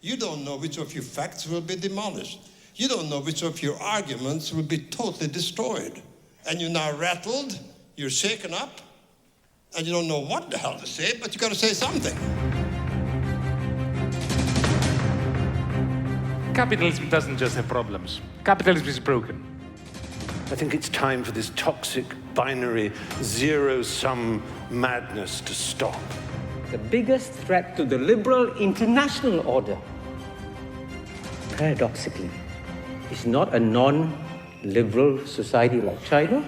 You don't know which of your facts will be demolished. You don't know which of your arguments will be totally destroyed. And you're now rattled, you're shaken up, and you don't know what the hell to say, but you got to say something. Capitalism doesn't just have problems. Capitalism is broken. I think it's time for this toxic, binary, zero-sum madness to stop. The biggest threat to the liberal international order, paradoxically, is not a non-liberal society like China,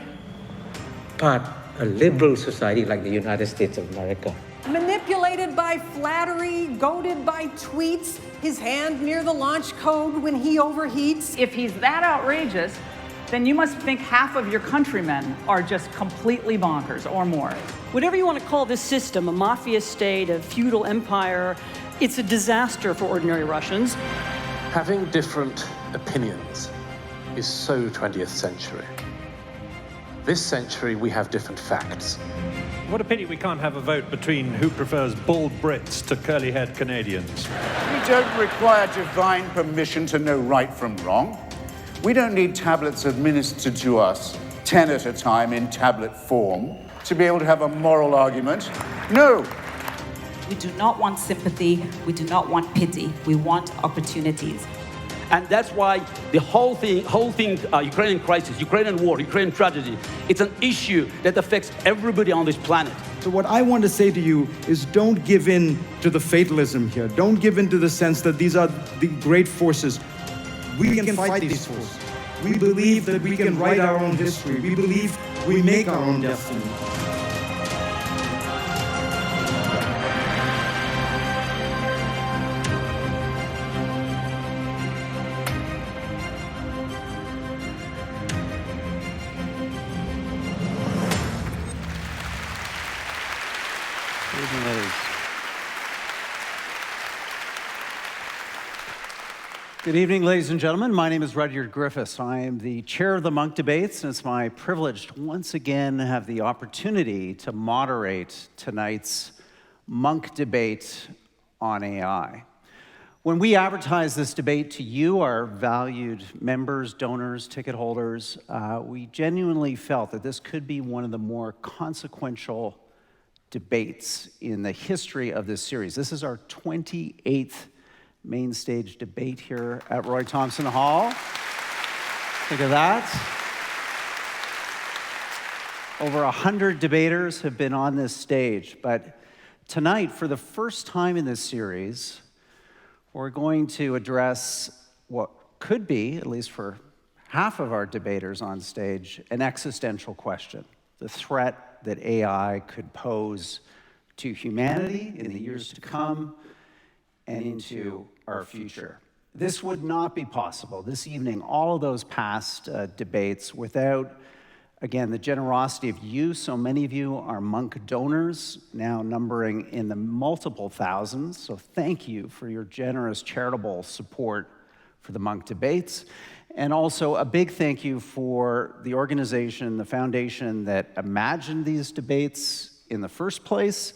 but a liberal society like the United States of America. Manipulated by flattery, goaded by tweets, his hand near the launch code when he overheats. If he's that outrageous, then you must think half of your countrymen are just completely bonkers or more. Whatever you want to call this system, a mafia state, a feudal empire, it's a disaster for ordinary Russians. Having different opinions is so 20th century. This century, we have different facts. What a pity we can't have a vote between who prefers bald Brits to curly-haired Canadians. We don't require divine permission to know right from wrong. We don't need tablets administered to us 10 at a time in tablet form to be able to have a moral argument. No. We do not want sympathy. We do not want pity. We want opportunities. And that's why the whole thing, Ukrainian crisis, Ukrainian war, Ukrainian tragedy, it's an issue that affects everybody on this planet. So what I want to say to you is don't give in to the fatalism here. Don't give in to the sense that these are the great forces. We can fight these forces. We believe that we can write our own history. We believe we make our own destiny. Good evening, ladies and gentlemen. My name is Rudyard Griffiths. I am the chair of the Munk debates, and it's my privilege to once again have the opportunity to moderate tonight's Munk debate on AI. When we advertised this debate to you, our valued members, donors, ticket holders, we genuinely felt that this could be one of the more consequential debates in the history of this series. This is our 28th main stage debate here at Roy Thomson Hall. Look at that. Over 100 debaters have been on this stage, but tonight, for the first time in this series, we're going to address what could be, at least for half of our debaters on stage, an existential question: the threat that AI could pose to humanity in the years to come and into our future. This would not be possible this evening, all of those past debates, without, again, the generosity of you. So many of you are Munk donors, now numbering in the multiple thousands. So thank you for your generous charitable support for the Munk debates. And also a big thank you for the organization, the foundation that imagined these debates in the first place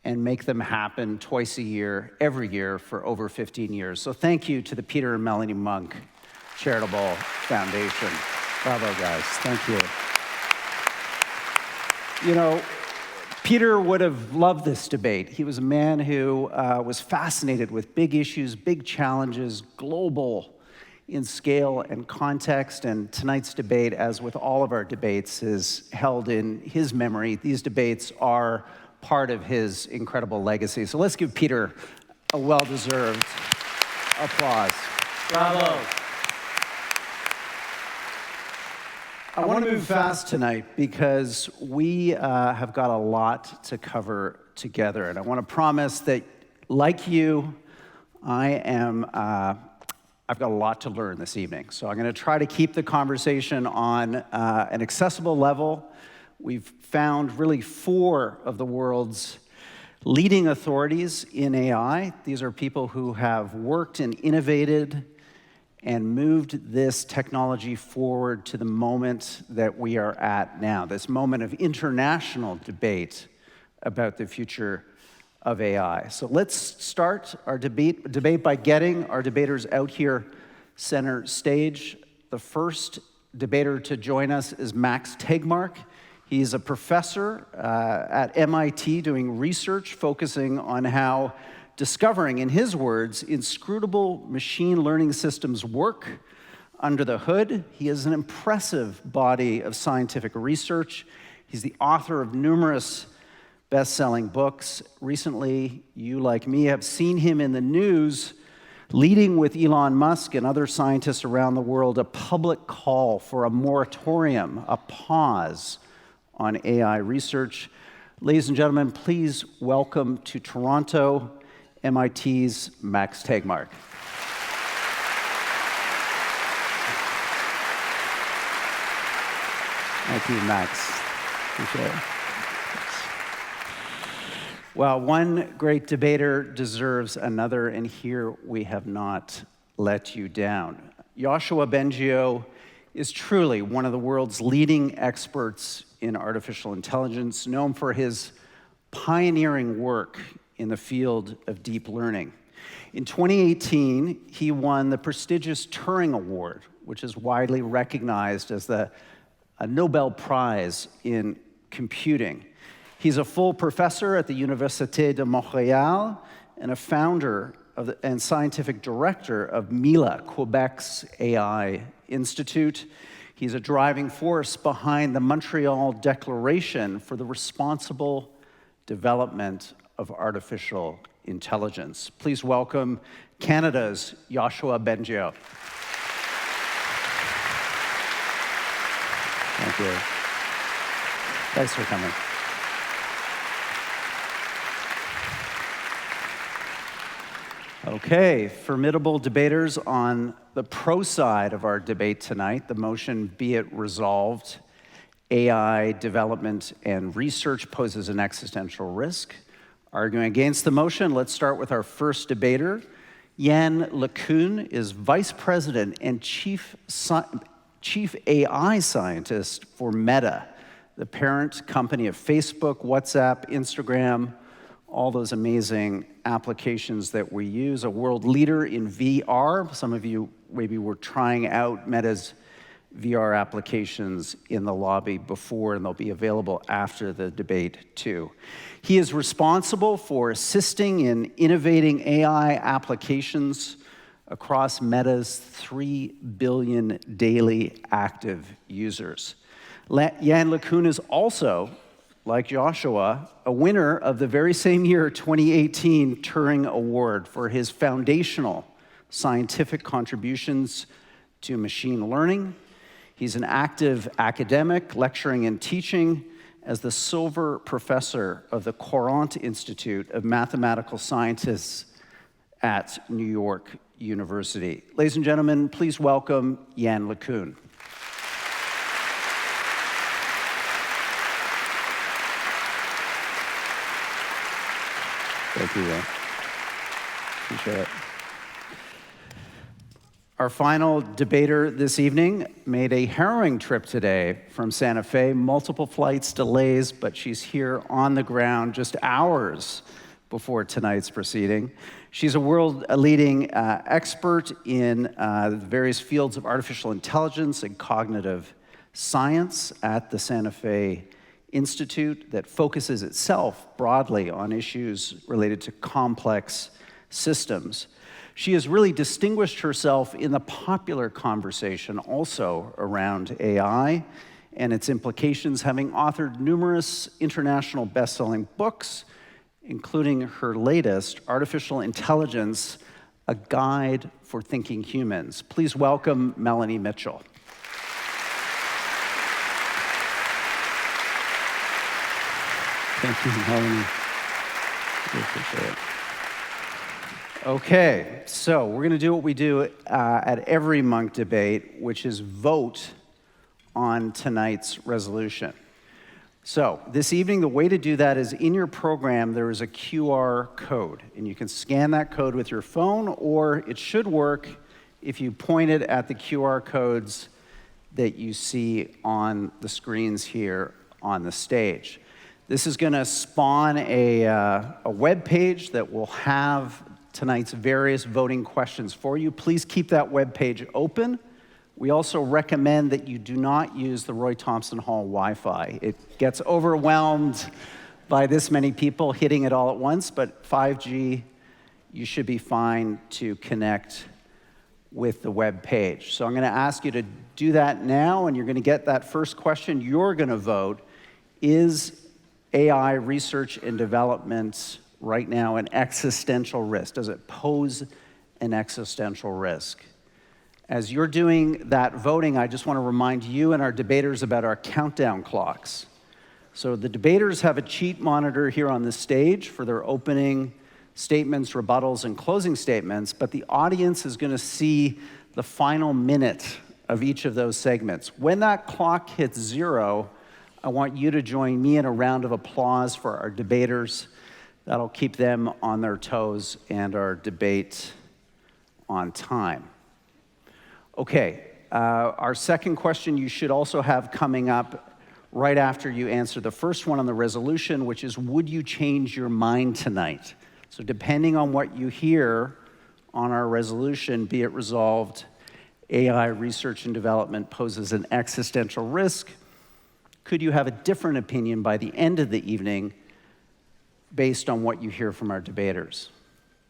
and make them happen twice a year, every year, for over 15 years. So thank you to the Peter and Melanie Munk Charitable Foundation. Bravo, guys. Thank you. You know, Peter would have loved this debate. He was a man who was fascinated with big issues, big challenges, global in scale and context, and tonight's debate, as with all of our debates, is held in his memory. These debates are part of his incredible legacy. So let's give Peter a well-deserved applause. Bravo. I want to move fast tonight because we have got a lot to cover together. And I want to promise that, like you, I've got a lot to learn this evening. So I'm going to try to keep the conversation on an accessible level. We've found really 4 of the world's leading authorities in AI. These are people who have worked and innovated and moved this technology forward to the moment that we are at now, this moment of international debate about the future of AI. So let's start our debate by getting our debaters out here center stage. The first debater to join us is Max Tegmark. He's a professor at MIT doing research focusing on how discovering, in his words, inscrutable machine learning systems work under the hood. He has an impressive body of scientific research. He's the author of numerous best-selling books. Recently, you, like me, have seen him in the news leading with Elon Musk and other scientists around the world a public call for a moratorium, a pause on AI research. Ladies and gentlemen, please welcome to Toronto, MIT's Max Tegmark. Thank you, Max. Appreciate it. Well, one great debater deserves another, and here we have not let you down. Yoshua Bengio is truly one of the world's leading experts in artificial intelligence, known for his pioneering work in the field of deep learning. In 2018, he won the prestigious Turing Award, which is widely recognized as a Nobel Prize in computing. He's a full professor at the Université de Montréal and a founder and scientific director of MILA, Quebec's AI Institute. He's a driving force behind the Montreal Declaration for the Responsible Development of Artificial Intelligence. Please welcome Canada's Yoshua Bengio. Thank you. Thanks for coming. Okay, formidable debaters on the pro side of our debate tonight. The motion, be it resolved, AI development and research poses an existential risk. Arguing against the motion, let's start with our first debater. Yann LeCun is Vice President and Chief AI Scientist for Meta, the parent company of Facebook, WhatsApp, Instagram, all those amazing applications that we use, a world leader in VR. Some of you maybe were trying out Meta's VR applications in the lobby before, and they'll be available after the debate too. He is responsible for assisting in innovating AI applications across Meta's 3 billion daily active users. Yann LeCun is also, like Joshua, a winner of the very same year, 2018 Turing Award for his foundational scientific contributions to machine learning. He's an active academic, lecturing and teaching as the Silver Professor of the Courant Institute of Mathematical Scientists at New York University. Ladies and gentlemen, please welcome Yann LeCun. Thank you, Yann. Appreciate it. Our final debater this evening made a harrowing trip today from Santa Fe, multiple flights, delays, but she's here on the ground just hours before tonight's proceeding. She's a world-leading expert in the various fields of artificial intelligence and cognitive science at the Santa Fe Institute that focuses itself broadly on issues related to complex systems. She has really distinguished herself in the popular conversation also around AI and its implications, having authored numerous international best-selling books, including her latest, Artificial Intelligence, A Guide for Thinking Humans. Please welcome Melanie Mitchell. Thank you, Melanie. I appreciate it. Okay, so we're going to do what we do at every Munk debate, which is vote on tonight's resolution. So this evening, the way to do that is in your program, there is a QR code, and you can scan that code with your phone, or it should work if you point it at the QR codes that you see on the screens here on the stage. This is going to spawn a web page that will have tonight's various voting questions for you. Please keep that web page open. We also recommend that you do not use the Roy Thompson Hall Wi-Fi. It gets overwhelmed by this many people hitting it all at once, but 5G, you should be fine to connect with the web page. So I'm going to ask you to do that now, and you're going to get that first question. You're going to vote, is AI research and development right now an existential risk? Does it pose an existential risk? As you're doing that voting, I just want to remind you and our debaters about our countdown clocks. So the debaters have a cheat monitor here on the stage for their opening statements, rebuttals, and closing statements, but the audience is going to see the final minute of each of those segments. When that clock hits 0, I want you to join me in a round of applause for our debaters. That'll keep them on their toes and our debate on time. Okay, our second question you should also have coming up right after you answer the first one on the resolution, which is, would you change your mind tonight? So depending on what you hear on our resolution, be it resolved, AI research and development poses an existential risk, could you have a different opinion by the end of the evening based on what you hear from our debaters?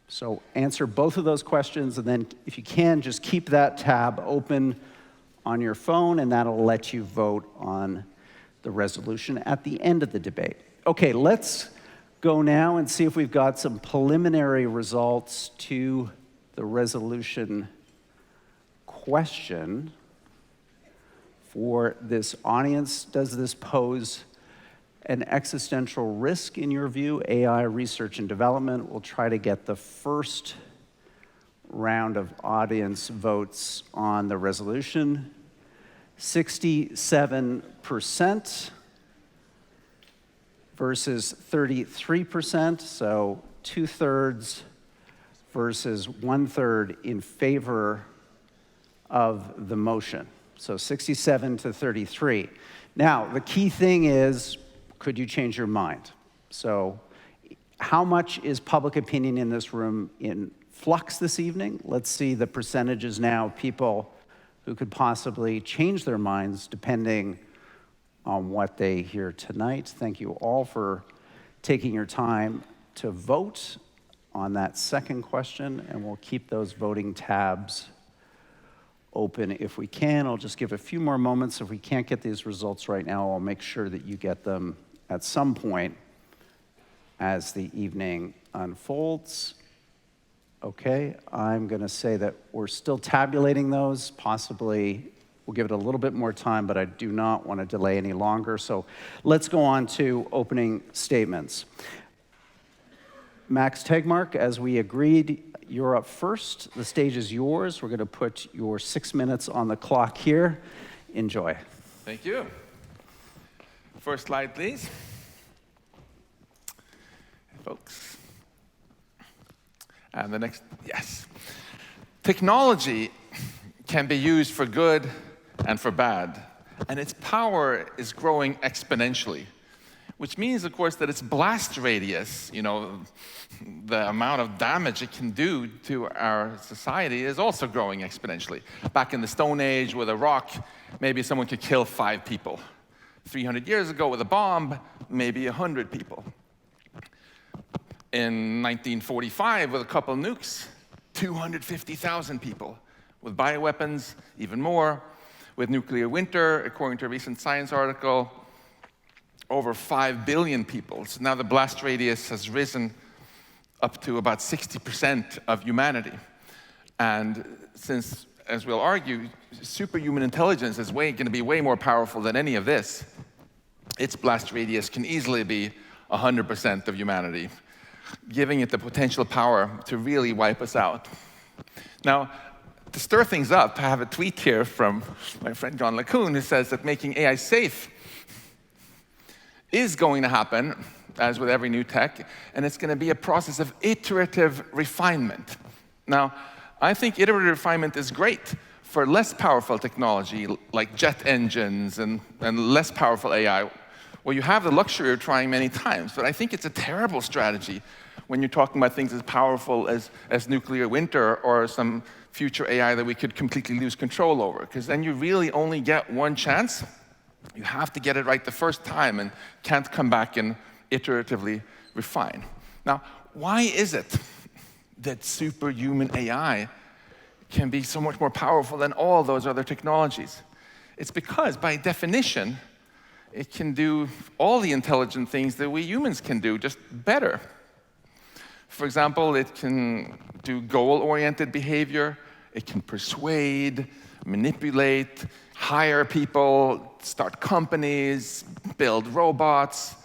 So answer both of those questions, and then if you can, just keep that tab open on your phone, and that'll let you vote on the resolution at the end of the debate. Okay, let's go now and see if we've got some preliminary results to the resolution question. For this audience, does this pose an existential risk in your view? AI research and development. We'll try to get the first round of audience votes on the resolution. 67% versus 33%, so 2/3 versus 1/3 in favor of the motion. So 67 to 33. Now, the key thing is, could you change your mind? So how much is public opinion in this room in flux this evening? Let's see the percentages now of people who could possibly change their minds depending on what they hear tonight. Thank you all for taking your time to vote on that second question, and we'll keep those voting tabs open if we can. I'll just give a few more moments. If we can't get these results right now, I'll make sure that you get them at some point as the evening unfolds. Okay, I'm going to say that we're still tabulating those. Possibly we'll give it a little bit more time, but I do not want to delay any longer. So let's go on to opening statements. Max Tegmark, as we agreed, you're up first. The stage is yours. We're going to put your 6 minutes on the clock here. Enjoy. Thank you. First slide, please. Folks. And the next, yes. Technology can be used for good and for bad, and its power is growing exponentially, which means, of course, that its blast radius, the amount of damage it can do to our society, is also growing exponentially. Back in the Stone Age, with a rock, maybe someone could kill 5 people. 300 years ago, with a bomb, maybe 100 people. In 1945, with a couple of nukes, 250,000 people. With bioweapons, even more. With nuclear winter, according to a recent Science article, over 5 billion people. So now the blast radius has risen up to about 60% of humanity. And since, as we'll argue, superhuman intelligence is going to be way more powerful than any of this, its blast radius can easily be 100% of humanity, giving it the potential power to really wipe us out. Now, to stir things up, I have a tweet here from my friend John LeCun, who says that making AI safe is going to happen, as with every new tech, and it's going to be a process of iterative refinement. Now, I think iterative refinement is great for less powerful technology, like jet engines and less powerful AI. Well, you have the luxury of trying many times, but I think it's a terrible strategy when you're talking about things as powerful as nuclear winter or some future AI that we could completely lose control over, because then you really only get one chance. You have to get it right the first time and can't come back and iteratively refine. Now, why is it that superhuman AI can be so much more powerful than all those other technologies? It's because, by definition, it can do all the intelligent things that we humans can do, just better. For example, it can do goal-oriented behavior, it can persuade, manipulate, hire people, start companies, build robots,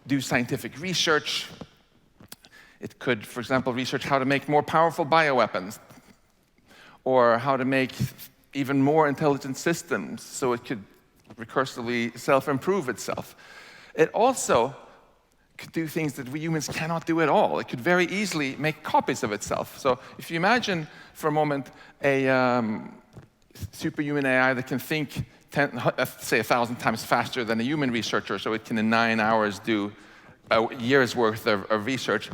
do scientific research. It could, for example, research how to make more powerful bioweapons, or how to make even more intelligent systems so it could recursively self-improve itself. It also could do things that we humans cannot do at all. It could very easily make copies of itself. So if you imagine for a moment a superhuman AI that can think, say, 1,000 times faster than a human researcher, so it can in 9 hours do a year's worth of research.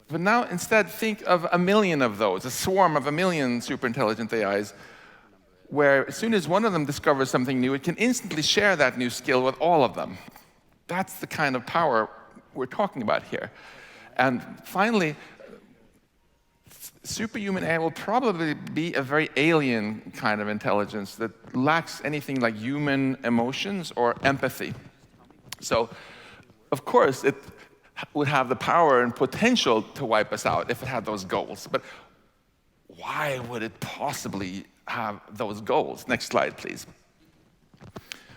But now instead think of 1 million of those, a swarm of 1 million super intelligent AIs, where as soon as one of them discovers something new, it can instantly share that new skill with all of them. That's the kind of power we're talking about here. And finally, superhuman AI will probably be a very alien kind of intelligence that lacks anything like human emotions or empathy. So, of course, it would have the power and potential to wipe us out if it had those goals. But why would it possibly have those goals? Next slide, please.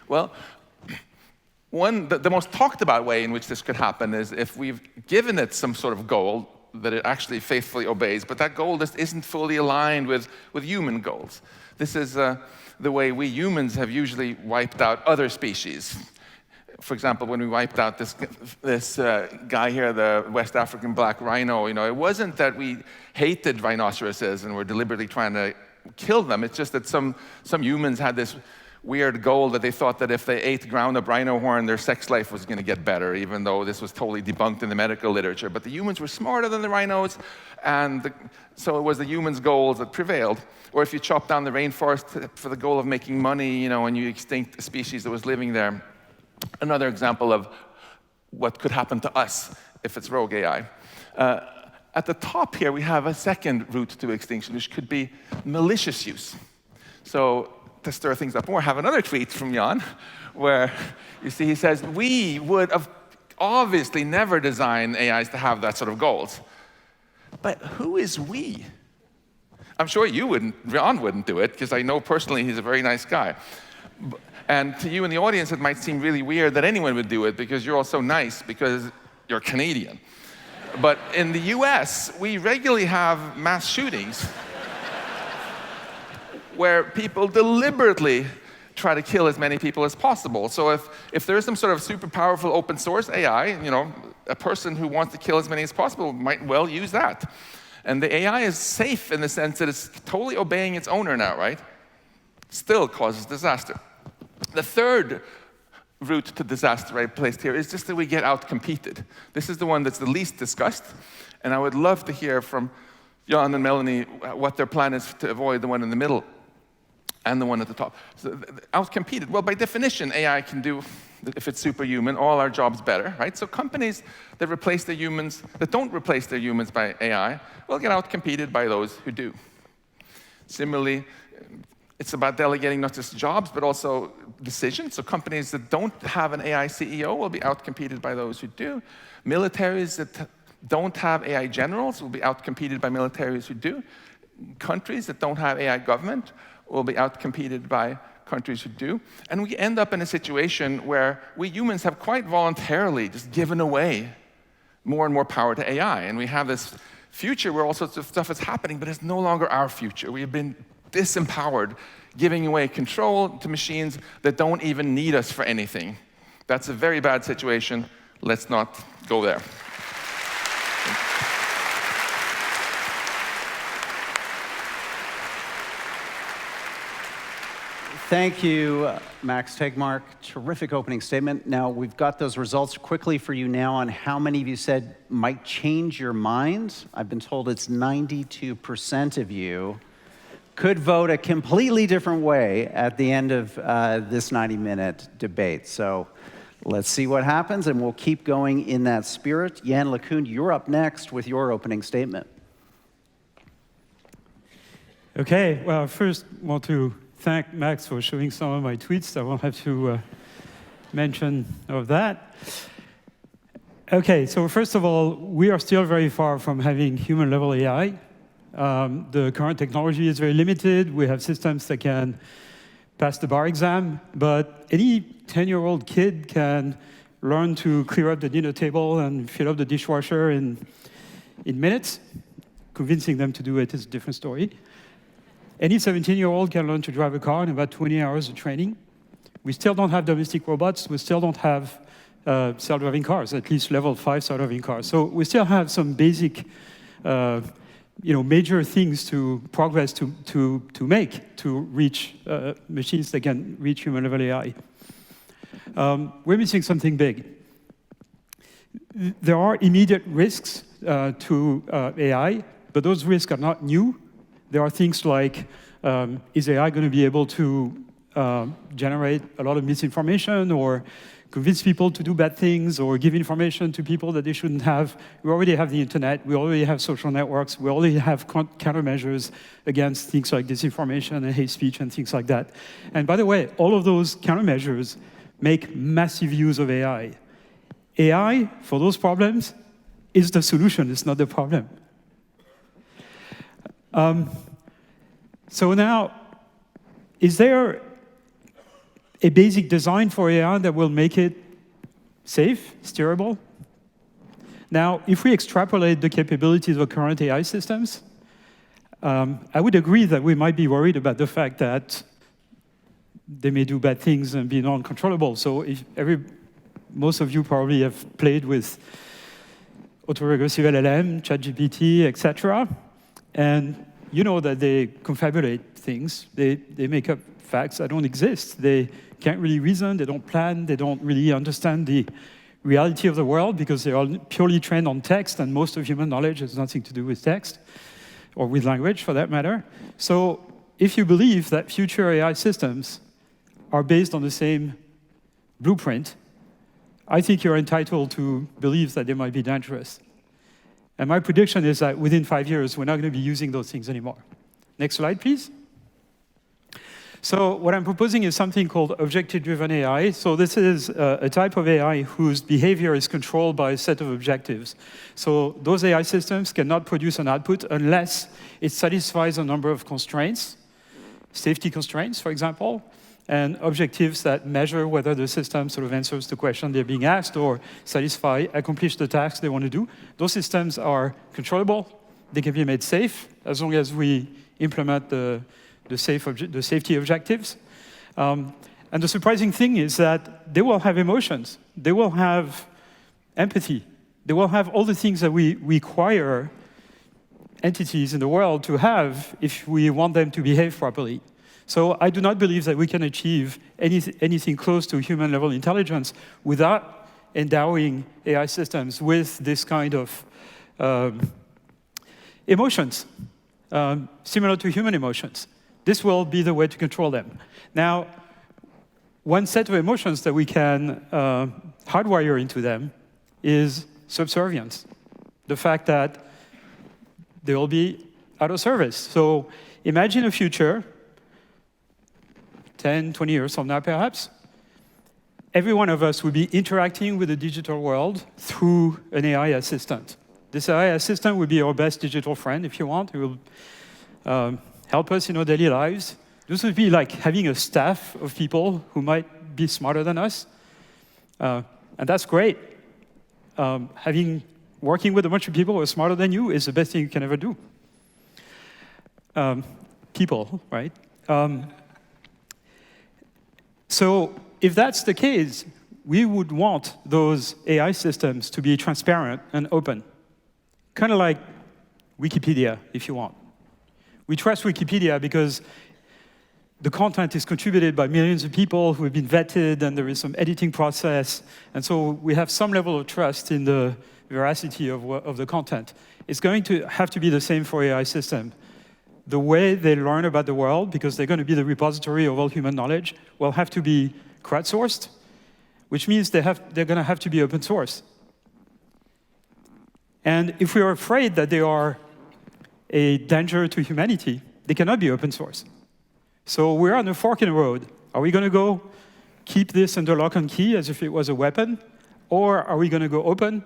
Well, the most talked about way in which this could happen is if we've given it some sort of goal that it actually faithfully obeys, but that goal just isn't fully aligned with human goals. This is the way we humans have usually wiped out other species. For example, when we wiped out this guy here, the West African black rhino, it wasn't that we hated rhinoceroses and were deliberately trying to kill them. It's just that some humans had this weird goal that they thought that if they ate ground-up rhino horn, their sex life was going to get better, even though this was totally debunked in the medical literature. But the humans were smarter than the rhinos, and so it was the humans' goals that prevailed. Or if you chop down the rainforest for the goal of making money, and you extinct a species that was living there. Another example of what could happen to us if it's rogue AI. At the top here, we have a second route to extinction, which could be malicious use. So to stir things up more, I have another tweet from Jan, where you see he says, we would have obviously never design AIs to have that sort of goals. But who is we? I'm sure Jan wouldn't do it, because I know personally he's a very nice guy. And to you in the audience, it might seem really weird that anyone would do it, because you're all so nice, because you're Canadian. But in the US, we regularly have mass shootings where people deliberately try to kill as many people as possible. So if there is some sort of super powerful open source AI, a person who wants to kill as many as possible might well use that. And the AI is safe in the sense that it's totally obeying its owner now, right? Still causes disaster. The third route to disaster I placed here is just that we get out-competed. This is the one that's the least discussed, and I would love to hear from Jan and Melanie what their plan is to avoid the one in the middle and the one at the top. So, out-competed, well, by definition, AI can do, if it's superhuman, all our jobs better, right? So companies that don't replace their humans by AI will get out-competed by those who do. Similarly, it's about delegating not just jobs, but also decisions. So companies that don't have an AI CEO will be outcompeted by those who do. Militaries that don't have AI generals will be outcompeted by militaries who do. Countries that don't have AI government will be outcompeted by countries who do. And we end up in a situation where we humans have quite voluntarily just given away more and more power to AI. And we have this future where all sorts of stuff is happening, but it's no longer our future. We have been disempowered, giving away control to machines that don't even need us for anything. That's a very bad situation. Let's not go there. Thank you, Max Tegmark. Terrific opening statement. Now, we've got those results quickly for you now on how many of you said might change your mind. I've been told it's 92% of you could vote a completely different way at the end of this 90-minute debate. So let's see what happens, and we'll keep going in that spirit. Jan LeCun, you're up next with your opening statement. Okay, well, first, I want to thank Max for showing some of my tweets. I won't have to mention of that. Okay, so first of all, we are still very far from having human-level AI. The current technology is very limited. We have systems that can pass the bar exam, but any 10-year-old kid can learn to clear up the dinner table and fill up the dishwasher in minutes. Convincing them to do it is a different story. Any 17-year-old can learn to drive a car in about 20 hours of training. We still don't have domestic robots. We still don't have self-driving cars, at least level 5 self-driving cars. So we still have some basic, major things to progress to make to reach machines that can reach human-level AI. We're missing something big. There are immediate risks to AI, but those risks are not new. There are things like, is AI going to be able to generate a lot of misinformation or convince people to do bad things or give information to people that they shouldn't have? We already have the internet. We already have social networks. We already have countermeasures against things like disinformation and hate speech and things like that. And by the way, all of those countermeasures make massive use of AI. AI, for those problems, is the solution. It's not the problem. So now, is there a basic design for AI that will make it safe, steerable? Now, if we extrapolate the capabilities of current AI systems, I would agree that we might be worried about the fact that they may do bad things and be non-controllable. So most of you probably have played with autoregressive LLM, ChatGPT, etc. And you know that they confabulate things. They make up facts that don't exist. They can't really reason. They don't plan. They don't really understand the reality of the world because they are purely trained on text, and most of human knowledge has nothing to do with text or with language, for that matter. So if you believe that future AI systems are based on the same blueprint, I think you're entitled to believe that they might be dangerous. And my prediction is that within 5 years, we're not going to be using those things anymore. Next slide, please. So what I'm proposing is something called objective-driven AI. So this is a type of AI whose behavior is controlled by a set of objectives. So those AI systems cannot produce an output unless it satisfies a number of constraints, safety constraints, for example, and objectives that measure whether the system sort of answers the question they're being asked or accomplish the task they want to do. Those systems are controllable. They can be made safe as long as we implement the safety objectives. And the surprising thing is that they will have emotions. They will have empathy. They will have all the things that we require entities in the world to have if we want them to behave properly. So I do not believe that we can achieve anything close to human-level intelligence without endowing AI systems with this kind of emotions, similar to human emotions. This will be the way to control them. Now, one set of emotions that we can hardwire into them is subservience, the fact that they will be out of service. So imagine a future 10, 20 years from now, perhaps, every one of us will be interacting with the digital world through an AI assistant. This AI assistant will be our best digital friend, if you want. It will help us in our daily lives. This would be like having a staff of people who might be smarter than us. And that's great. Working with a bunch of people who are smarter than you is the best thing you can ever do. People, right? So if that's the case, we would want those AI systems to be transparent and open, kind of like Wikipedia, if you want. We trust Wikipedia because the content is contributed by millions of people who have been vetted, and there is some editing process. And so we have some level of trust in the veracity of the content. It's going to have to be the same for AI system. The way they learn about the world, because they're going to be the repository of all human knowledge, will have to be crowdsourced, which means they're going to have to be open source. And if we are afraid that they are a danger to humanity, they cannot be open source. So we're on a fork in the road. Are we going to go keep this under lock and key as if it was a weapon? Or are we going to go open?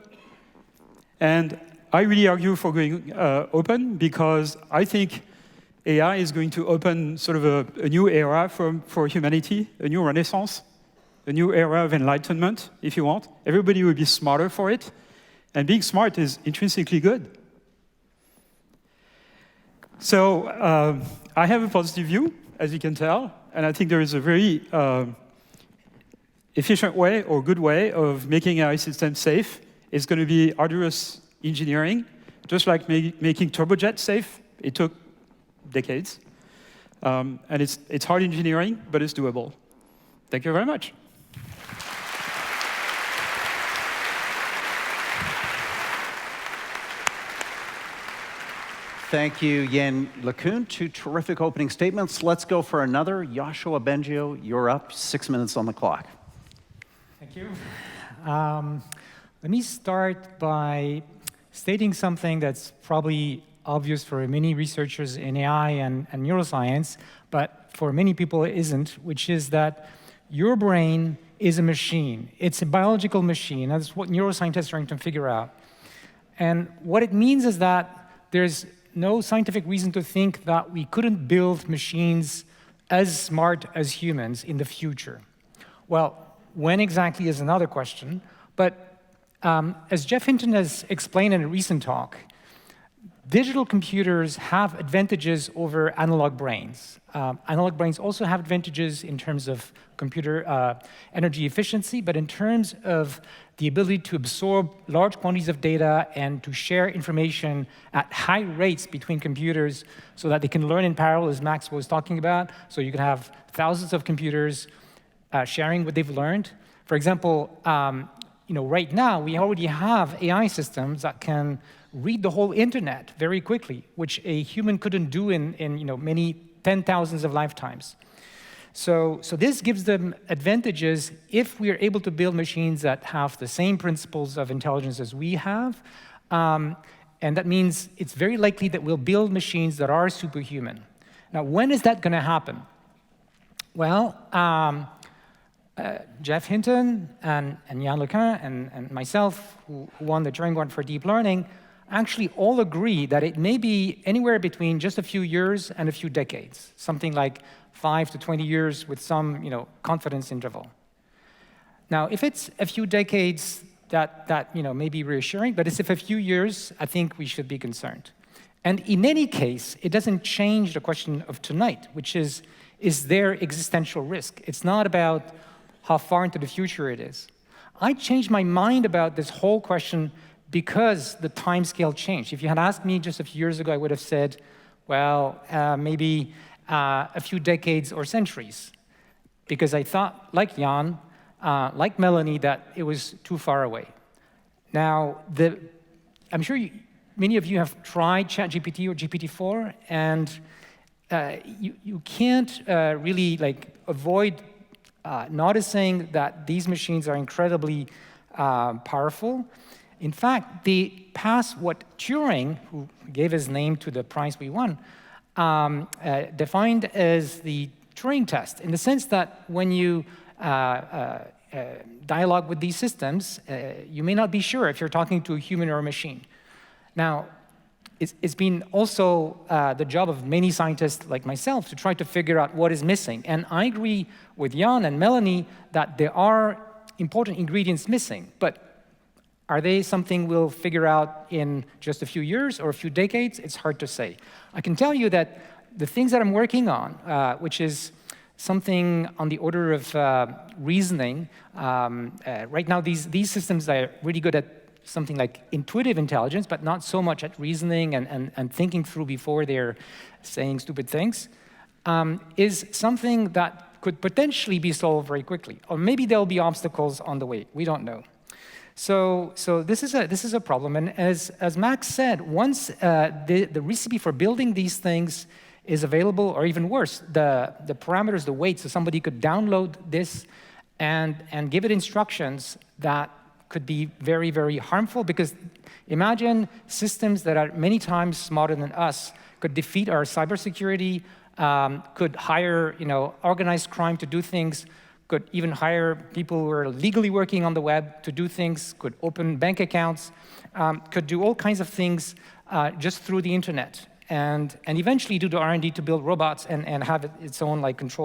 And I really argue for going open, because I think AI is going to open sort of a new era for humanity, a new renaissance, a new era of enlightenment, if you want. Everybody will be smarter for it. And being smart is intrinsically good. So I have a positive view, as you can tell. And I think there is a very efficient way or good way of making AI systems safe. It's going to be arduous engineering, just like making turbojets safe. It took decades. And it's hard engineering, but it's doable. Thank you very much. Thank you, Yen LeCun. Two terrific opening statements. Let's go for another. Yoshua Bengio, you're up. 6 minutes on the clock. Thank you. Let me start by stating something that's probably obvious for many researchers in AI and neuroscience, but for many people it isn't, which is that your brain is a machine. It's a biological machine. That's what neuroscientists are trying to figure out. And what it means is that there's no scientific reason to think that we couldn't build machines as smart as humans in the future. Well, when exactly is another question, but as Jeff Hinton has explained in a recent talk, digital computers have advantages over analog brains. Analog brains also have advantages in terms of computer energy efficiency, but in terms of the ability to absorb large quantities of data and to share information at high rates between computers so that they can learn in parallel, as Max was talking about. So you can have thousands of computers sharing what they've learned. For example, right now we already have AI systems that can read the whole internet very quickly, which a human couldn't do in many 10,000s of lifetimes. So this gives them advantages if we are able to build machines that have the same principles of intelligence as we have. And that means it's very likely that we'll build machines that are superhuman. Now, when is that going to happen? Well, Jeff Hinton and Yen LeCun and myself, who won the Turing Award for deep learning, actually all agree that it may be anywhere between just a few years and a few decades, something like 5 to 20 years with some confidence interval. Now, if it's a few decades, that may be reassuring, but if a few years, I think we should be concerned. And in any case, it doesn't change the question of tonight, which is there existential risk? It's not about how far into the future it is. I changed my mind about this whole question because the time scale changed. If you had asked me just a few years ago, I would have said, well, maybe a few decades or centuries, because I thought, like Jan, like Melanie, that it was too far away. Now, I'm sure many of you have tried ChatGPT or GPT-4, and you can't really avoid noticing that these machines are incredibly powerful. In fact, they pass what Turing, who gave his name to the prize we won, defined as the Turing test, in the sense that when you dialogue with these systems, you may not be sure if you're talking to a human or a machine. Now, it's been also the job of many scientists like myself to try to figure out what is missing. And I agree with Jan and Melanie that there are important ingredients missing, but are they something we'll figure out in just a few years or a few decades? It's hard to say. I can tell you that the things that I'm working on, which is something on the order of reasoning, right now these systems are really good at something like intuitive intelligence, but not so much at reasoning and thinking through before they're saying stupid things. is something that could potentially be solved very quickly. Or maybe there'll be obstacles on the way. We don't know. So this is a problem. And as Max said, once the recipe for building these things is available, or even worse, the parameters, the weight, so somebody could download this and give it instructions that could be very, very harmful, because imagine systems that are many times smarter than us could defeat our cybersecurity, could hire organized crime to do things, could even hire people who are legally working on the web to do things, could open bank accounts, could do all kinds of things just through the internet, and eventually do the R&D to build robots and have its own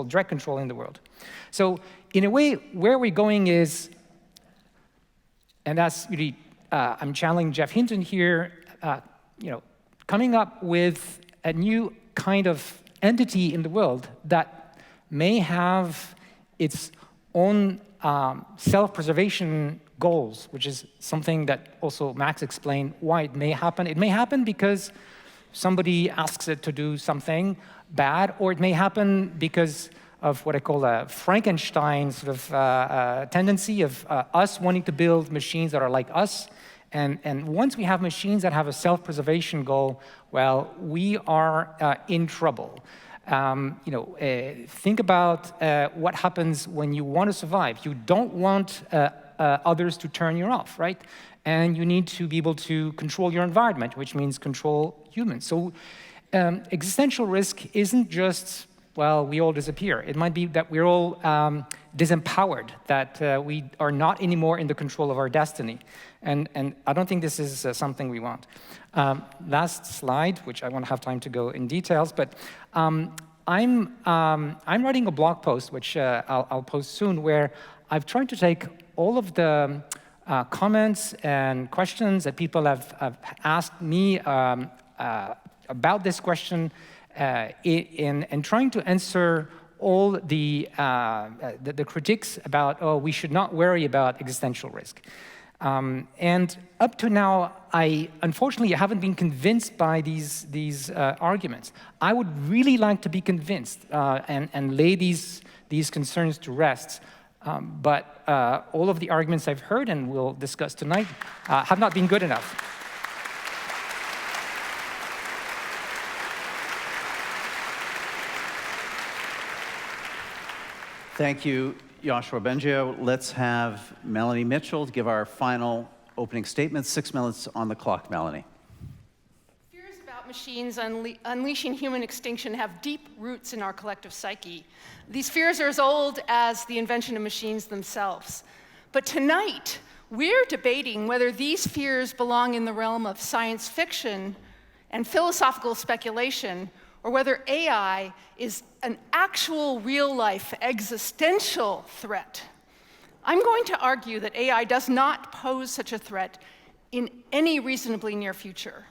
direct control in the world. So in a way, where we're going is, and that's really, I'm channeling Jeff Hinton here, coming up with a new kind of entity in the world that may have its own self-preservation goals, which is something that also Max explained why it may happen. It may happen because somebody asks it to do something bad, or it may happen because of what I call a Frankenstein sort of tendency of us wanting to build machines that are like us. And once we have machines that have a self-preservation goal, well, we are in trouble. Think about what happens when you want to survive. You don't want others to turn you off, right? And you need to be able to control your environment, which means control humans. So existential risk isn't just, well, we all disappear. It might be that we're all disempowered, that we are not anymore in the control of our destiny. And I don't think this is something we want. Last slide, which I won't have time to go in details, but I'm writing a blog post, which I'll post soon, where I've tried to take all of the comments and questions that people have asked me about this question and trying to answer all the critiques about, oh, we should not worry about existential risk. And up to now, I unfortunately haven't been convinced by these arguments. I would really like to be convinced and lay these concerns to rest. But all of the arguments I've heard and we'll discuss tonight have not been good enough. Thank you, Yoshua Bengio. Let's have Melanie Mitchell give our final opening statement. 6 minutes on the clock, Melanie. Fears about machines unleashing human extinction have deep roots in our collective psyche. These fears are as old as the invention of machines themselves. But tonight, we're debating whether these fears belong in the realm of science fiction and philosophical speculation, or whether AI is an actual real-life existential threat. I'm going to argue that AI does not pose such a threat in any reasonably near future.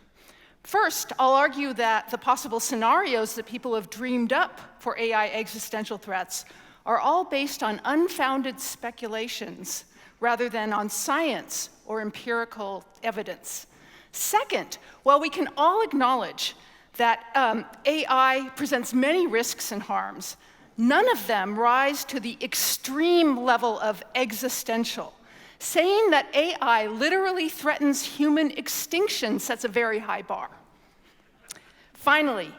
First, I'll argue that the possible scenarios that people have dreamed up for AI existential threats are all based on unfounded speculations rather than on science or empirical evidence. Second, while we can all acknowledge that AI presents many risks and harms, none of them rise to the extreme level of existential. Saying that AI literally threatens human extinction sets a very high bar. Finally,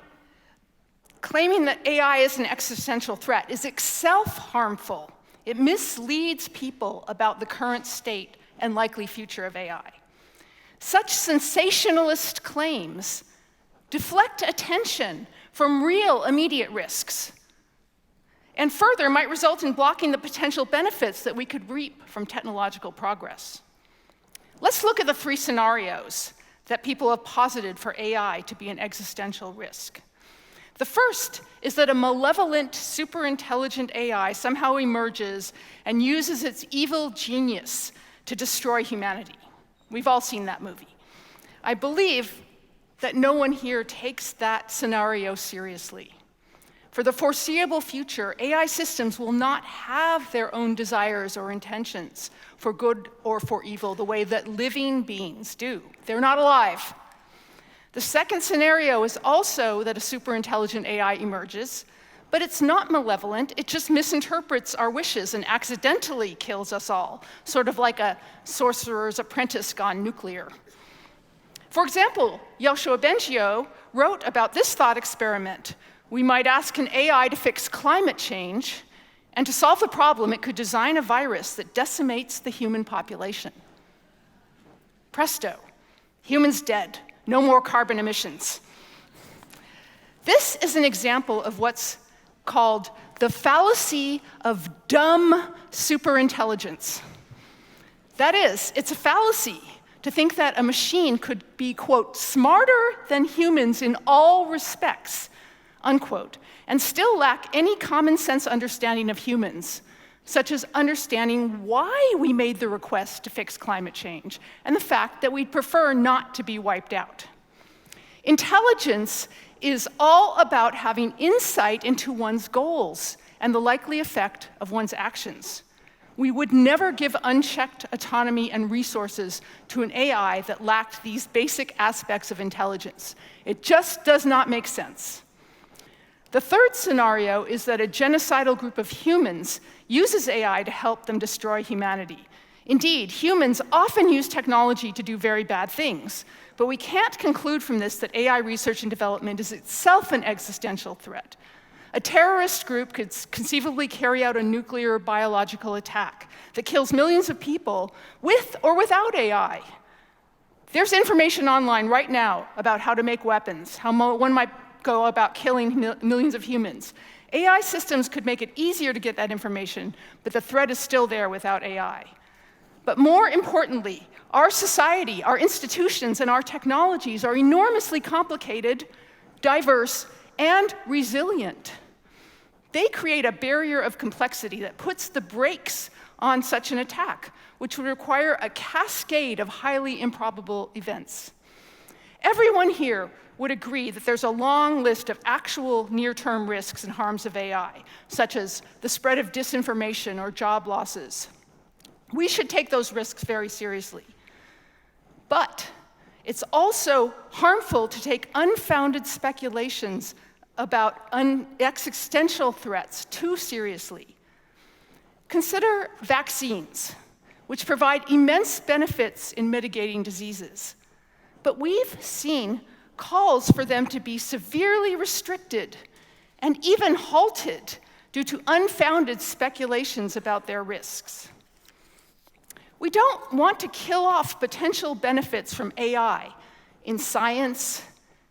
claiming that AI is an existential threat is itself harmful. It misleads people about the current state and likely future of AI. Such sensationalist claims deflect attention from real immediate risks, and further might result in blocking the potential benefits that we could reap from technological progress. Let's look at the 3 scenarios that people have posited for AI to be an existential risk. The first is that a malevolent, superintelligent AI somehow emerges and uses its evil genius to destroy humanity. We've all seen that movie. I believe that no one here takes that scenario seriously. For the foreseeable future, AI systems will not have their own desires or intentions for good or for evil the way that living beings do. They're not alive. The second scenario is also that a superintelligent AI emerges, But it's not malevolent, it just misinterprets our wishes and accidentally kills us all, sort of like a sorcerer's apprentice gone nuclear. For example, Yoshua Bengio wrote about this thought experiment. We might ask an AI to fix climate change, and to solve the problem, it could design a virus that decimates the human population. Presto, humans dead, no more carbon emissions. This is an example of what's called the fallacy of dumb superintelligence. That is, it's a fallacy to think that a machine could be, quote, smarter than humans in all respects, unquote, and still lack any common sense understanding of humans, such as understanding why we made the request to fix climate change and the fact that we'd prefer not to be wiped out. Intelligence is all about having insight into one's goals and the likely effect of one's actions. We would never give unchecked autonomy and resources to an AI that lacked these basic aspects of intelligence. It just does not make sense. The third scenario is that a genocidal group of humans uses AI to help them destroy humanity. Indeed, humans often use technology to do very bad things, but we can't conclude from this that AI research and development is itself an existential threat. A terrorist group could conceivably carry out a nuclear or biological attack that kills millions of people with or without AI. There's information online right now about how to make weapons, how one might go about killing millions of humans. AI systems could make it easier to get that information, but the threat is still there without AI. But more importantly, our society, our institutions, and our technologies are enormously complicated, diverse, and resilient. They create a barrier of complexity that puts the brakes on such an attack, which would require a cascade of highly improbable events. Everyone here would agree that there's a long list of actual near-term risks and harms of AI, such as the spread of disinformation or job losses. We should take those risks very seriously. But it's also harmful to take unfounded speculations about existential threats too seriously. Consider vaccines, which provide immense benefits in mitigating diseases. But we've seen calls for them to be severely restricted and even halted due to unfounded speculations about their risks. We don't want to kill off potential benefits from AI in science,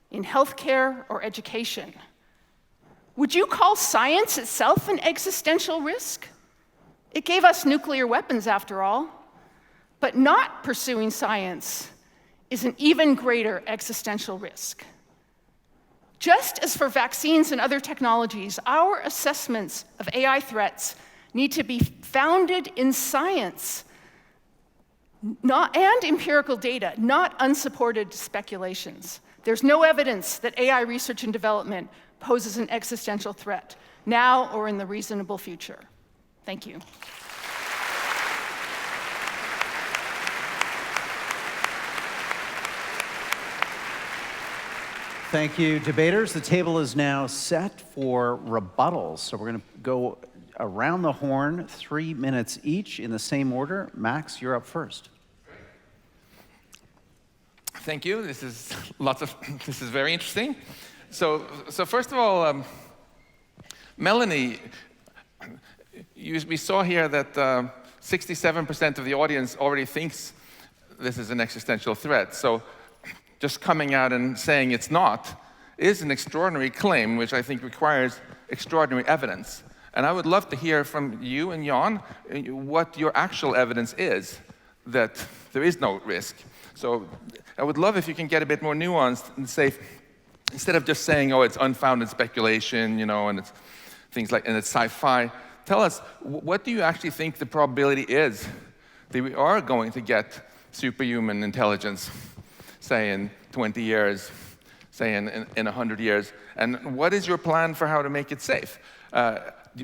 in healthcare, or education. Would you call science itself an existential risk? It gave us nuclear weapons, after all. But not pursuing science is an even greater existential risk. Just as for vaccines and other technologies, our assessments of AI threats need to be founded in science and empirical data, not unsupported speculations. There's no evidence that AI research and development poses an existential threat, now or in the reasonable future. Thank you. Thank you, debaters. The table is now set for rebuttals. So we're going to go around the horn, 3 minutes each in the same order. Max, you're up first. Thank you. This is very interesting. So first of all, Melanie, we saw here that 67% of the audience already thinks this is an existential threat. So just coming out and saying it's not is an extraordinary claim, which I think requires extraordinary evidence. And I would love to hear from you and Jan what your actual evidence is that there is no risk. So I would love if you can get a bit more nuanced and say, instead of just saying, oh, it's unfounded speculation, you know, and it's things like, and it's sci-fi, tell us, what do you actually think the probability is that we are going to get superhuman intelligence, say in 20 years, say in 100 years, and what is your plan for how to make it safe?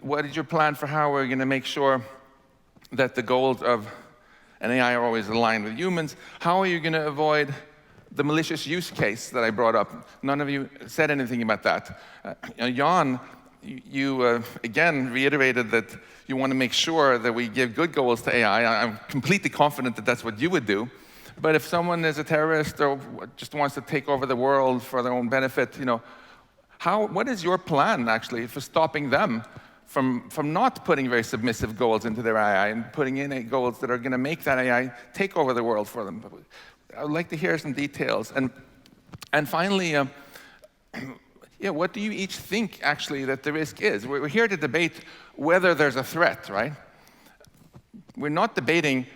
What is your plan for how we're going to make sure that the goals of an AI are always aligned with humans? How are you going to avoid the malicious use case that I brought up? None of you said anything about that. Jan you again reiterated that you want to make sure that we give good goals to AI. I'm completely confident that that's what you would do. But if someone is a terrorist or just wants to take over the world for their own benefit, what is your plan actually for stopping them from not putting very submissive goals into their AI and putting in goals that are going to make that AI take over the world for them? I would like to hear some details. And finally, what do you each think actually that the risk is? We're here to debate whether there's a threat, right? We're not debating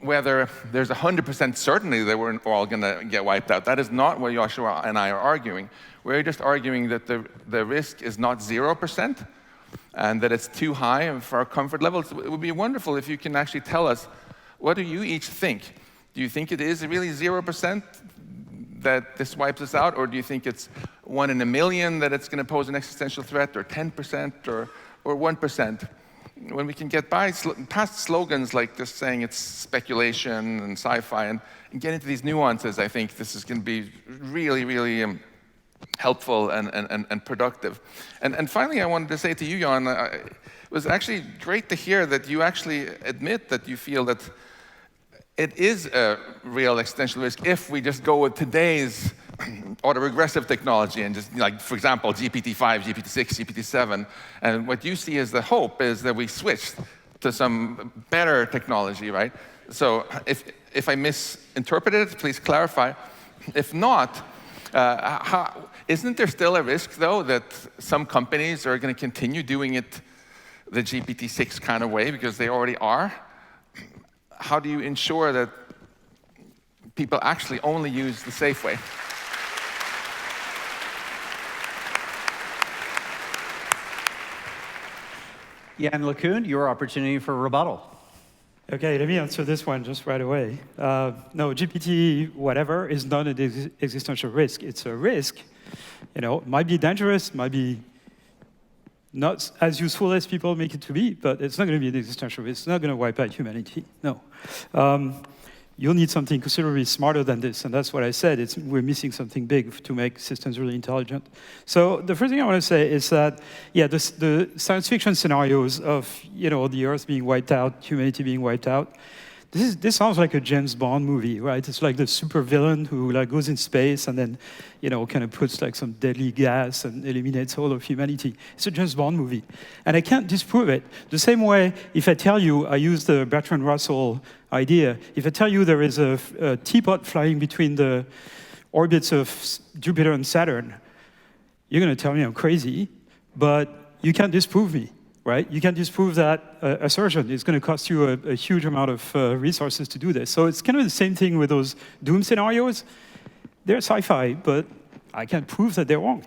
whether there's 100% certainty that we're all going to get wiped out. That is not what Joshua and I are arguing. We're just arguing that the risk is not 0% and that it's too high for our comfort levels. It would be wonderful if you can actually tell us, what do you each think? Do you think it is really 0% that this wipes us out, or do you think it's 1 in a million that it's going to pose an existential threat, or 10%, or 1%? When we can get past slogans like just saying it's speculation and sci-fi and get into these nuances, I think this is going to be really, really helpful and productive. And finally, I wanted to say to you, Jan, it was actually great to hear that you actually admit that you feel that it is a real existential risk if we just go with today's autoregressive technology and just, like, for example, GPT-5, GPT-6, GPT-7. And what you see as the hope is that we switch to some better technology, right? So if I misinterpreted it, please clarify. If not, isn't there still a risk, though, that some companies are going to continue doing it the GPT-6 kind of way because they already are? How do you ensure that people actually only use the safe way? Jan LeCun, your opportunity for rebuttal. Okay, let me answer this one just right away. No, GPT whatever is not an existential risk. It's a risk. It might be dangerous, might be not as useful as people make it to be, but it's not going to be an existential risk. It's not going to wipe out humanity. No. You'll need something considerably smarter than this, and that's what I said. We're missing something big to make systems really intelligent. So the first thing I want to say is that, the science fiction scenarios of the Earth being wiped out, humanity being wiped out, this sounds like a James Bond movie, right? It's like the supervillain who goes in space and then kind of puts some deadly gas and eliminates all of humanity. It's a James Bond movie, and I can't disprove it. The same way, if I tell you, I use the Bertrand Russell idea. If I tell you there is a teapot flying between the orbits of Jupiter and Saturn, you're going to tell me I'm crazy, but you can't disprove me. Right? You can disprove that assertion. It's going to cost you a huge amount of resources to do this. So it's kind of the same thing with those doom scenarios. They're sci-fi, but I can't prove that they're wrong.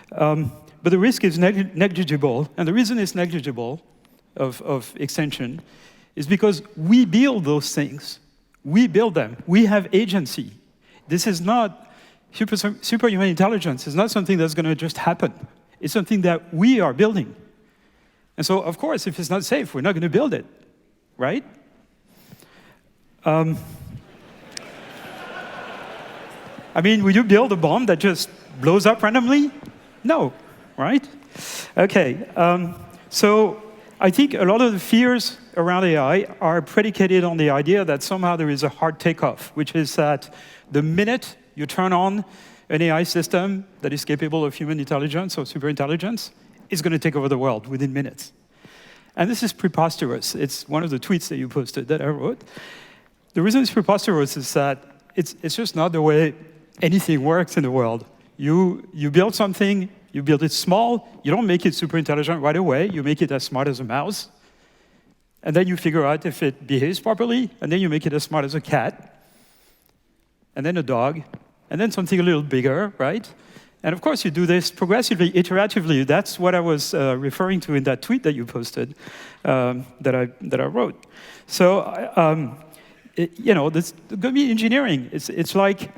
But the risk is negligible, and the reason it's negligible of extension is because we build those things. We build them. We have agency. This is not superhuman intelligence. It's not something that's going to just happen. It's something that we are building. And so, of course, if it's not safe, we're not going to build it, right? I mean, would you build a bomb that just blows up randomly? No, right? Okay, so I think a lot of the fears around AI are predicated on the idea that somehow there is a hard takeoff, which is that the minute you turn on an AI system that is capable of human intelligence or superintelligence, is going to take over the world within minutes. And this is preposterous. It's one of the tweets that you posted that I wrote. The reason it's preposterous is that it's just not the way anything works in the world. You build something, you build it small, you don't make it super intelligent right away, you make it as smart as a mouse, and then you figure out if it behaves properly, and then you make it as smart as a cat, and then a dog, and then something a little bigger, right? And of course, you do this progressively, iteratively. That's what I was referring to in that tweet that you posted, that I wrote. So, this going to be engineering. It's like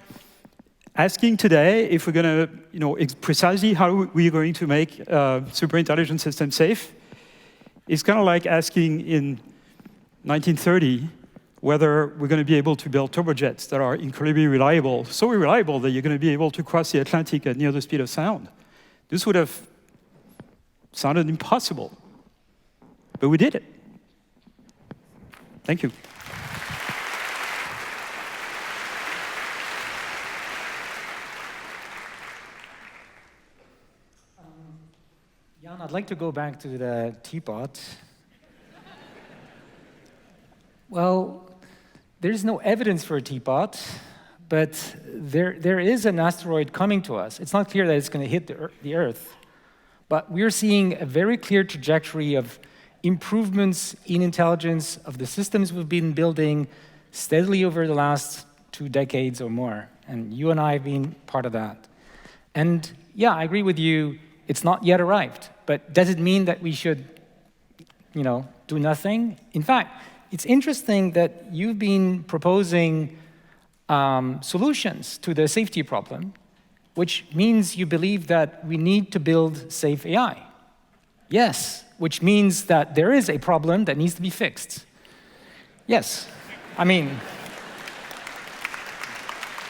asking today if we're going to, precisely how we're going to make super intelligent systems safe. It's kind of like asking in 1930 whether we're going to be able to build turbojets that are incredibly reliable, so reliable that you're going to be able to cross the Atlantic at near the speed of sound. This would have Sounded impossible. But we did it. Thank you. Jan, I'd like to go back to the teapot. Well, there's no evidence for a teapot, but there is an asteroid coming to us. It's not clear that it's going to hit the Earth, but we're seeing a very clear trajectory of improvements in intelligence of the systems we've been building steadily over the last 2 decades or more. And you and I have been part of that. And yeah, I agree with you, it's not yet arrived. But does it mean that we should, do nothing? In fact, it's interesting that you've been proposing solutions to the safety problem, which means you believe that we need to build safe AI. Yes, which means that there is a problem that needs to be fixed. Yes, I mean,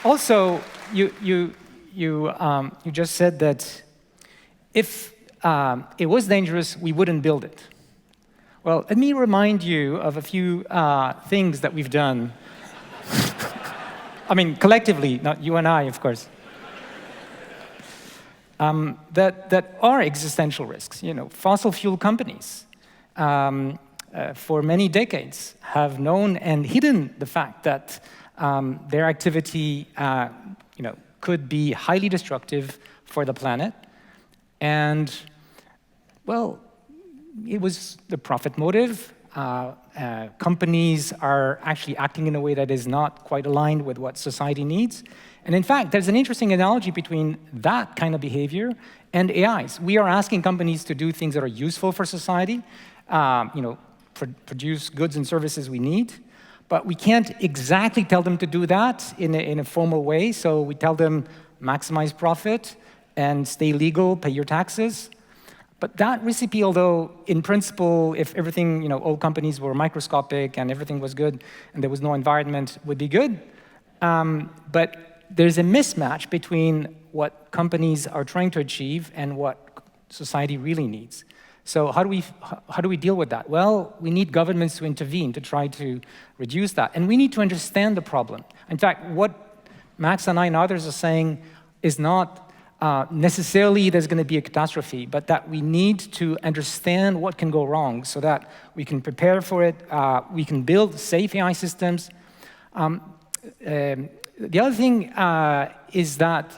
also, you just said that if it was dangerous, we wouldn't build it. Well, let me remind you of a few things that we've done. I mean, collectively, not you and I, of course. That are existential risks. Fossil fuel companies, for many decades, have known and hidden the fact that their activity, could be highly destructive for the planet. And, well, it was the profit motive. Companies are actually acting in a way that is not quite aligned with what society needs. And in fact, there's an interesting analogy between that kind of behavior and AIs. We are asking companies to do things that are useful for society, produce goods and services we need, but we can't exactly tell them to do that in a formal way. So we tell them maximize profit and stay legal, pay your taxes. But that recipe, although in principle, if everything, all companies were microscopic and everything was good and there was no environment, would be good. But there's a mismatch between what companies are trying to achieve and what society really needs. So how do we deal with that? Well, we need governments to intervene to try to reduce that. And we need to understand the problem. In fact, what Max and I and others are saying is not necessarily there's going to be a catastrophe, but that we need to understand what can go wrong so that we can prepare for it, we can build safe AI systems. The other thing is that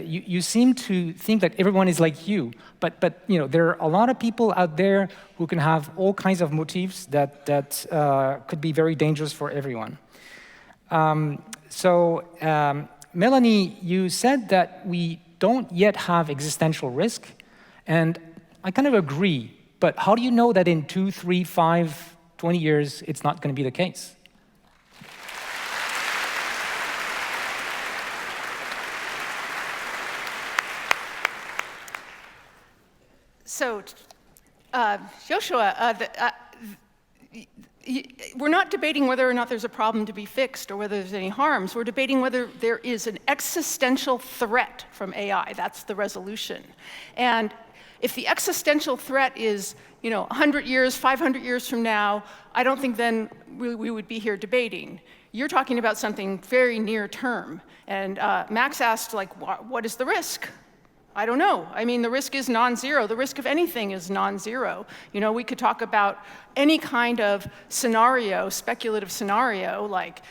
you seem to think that everyone is like you, but there are a lot of people out there who can have all kinds of motives that could be very dangerous for everyone. Melanie, you said that we don't yet have existential risk, and I kind of agree, but how do you know that in 2, 3, 5, 20 years it's not going to be the case? So, Joshua, we're not debating whether or not there's a problem to be fixed or whether there's any harms. We're debating whether there is an existential threat from AI. That's the resolution. And if the existential threat is, 100 years, 500 years from now, I don't think then we would be here debating. You're talking about something very near term. And Max asked, what is the risk? I don't know. I mean, the risk is non-zero. The risk of anything is non-zero. We could talk about any kind of scenario, speculative scenario, like,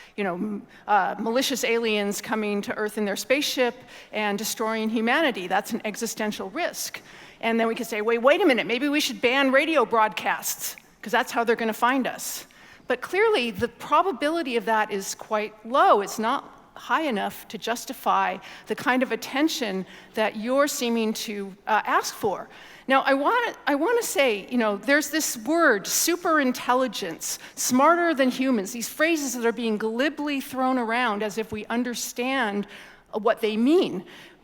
malicious aliens coming to Earth in their spaceship and destroying humanity. That's an existential risk. And then we could say, wait a minute, maybe we should ban radio broadcasts, because that's how they're going to find us. But clearly, the probability of that is quite low. It's not high enough to justify the kind of attention that you're seeming to ask for. Now, I want to say, there's this word, superintelligence, smarter than humans, these phrases that are being glibly thrown around as if we understand what they mean.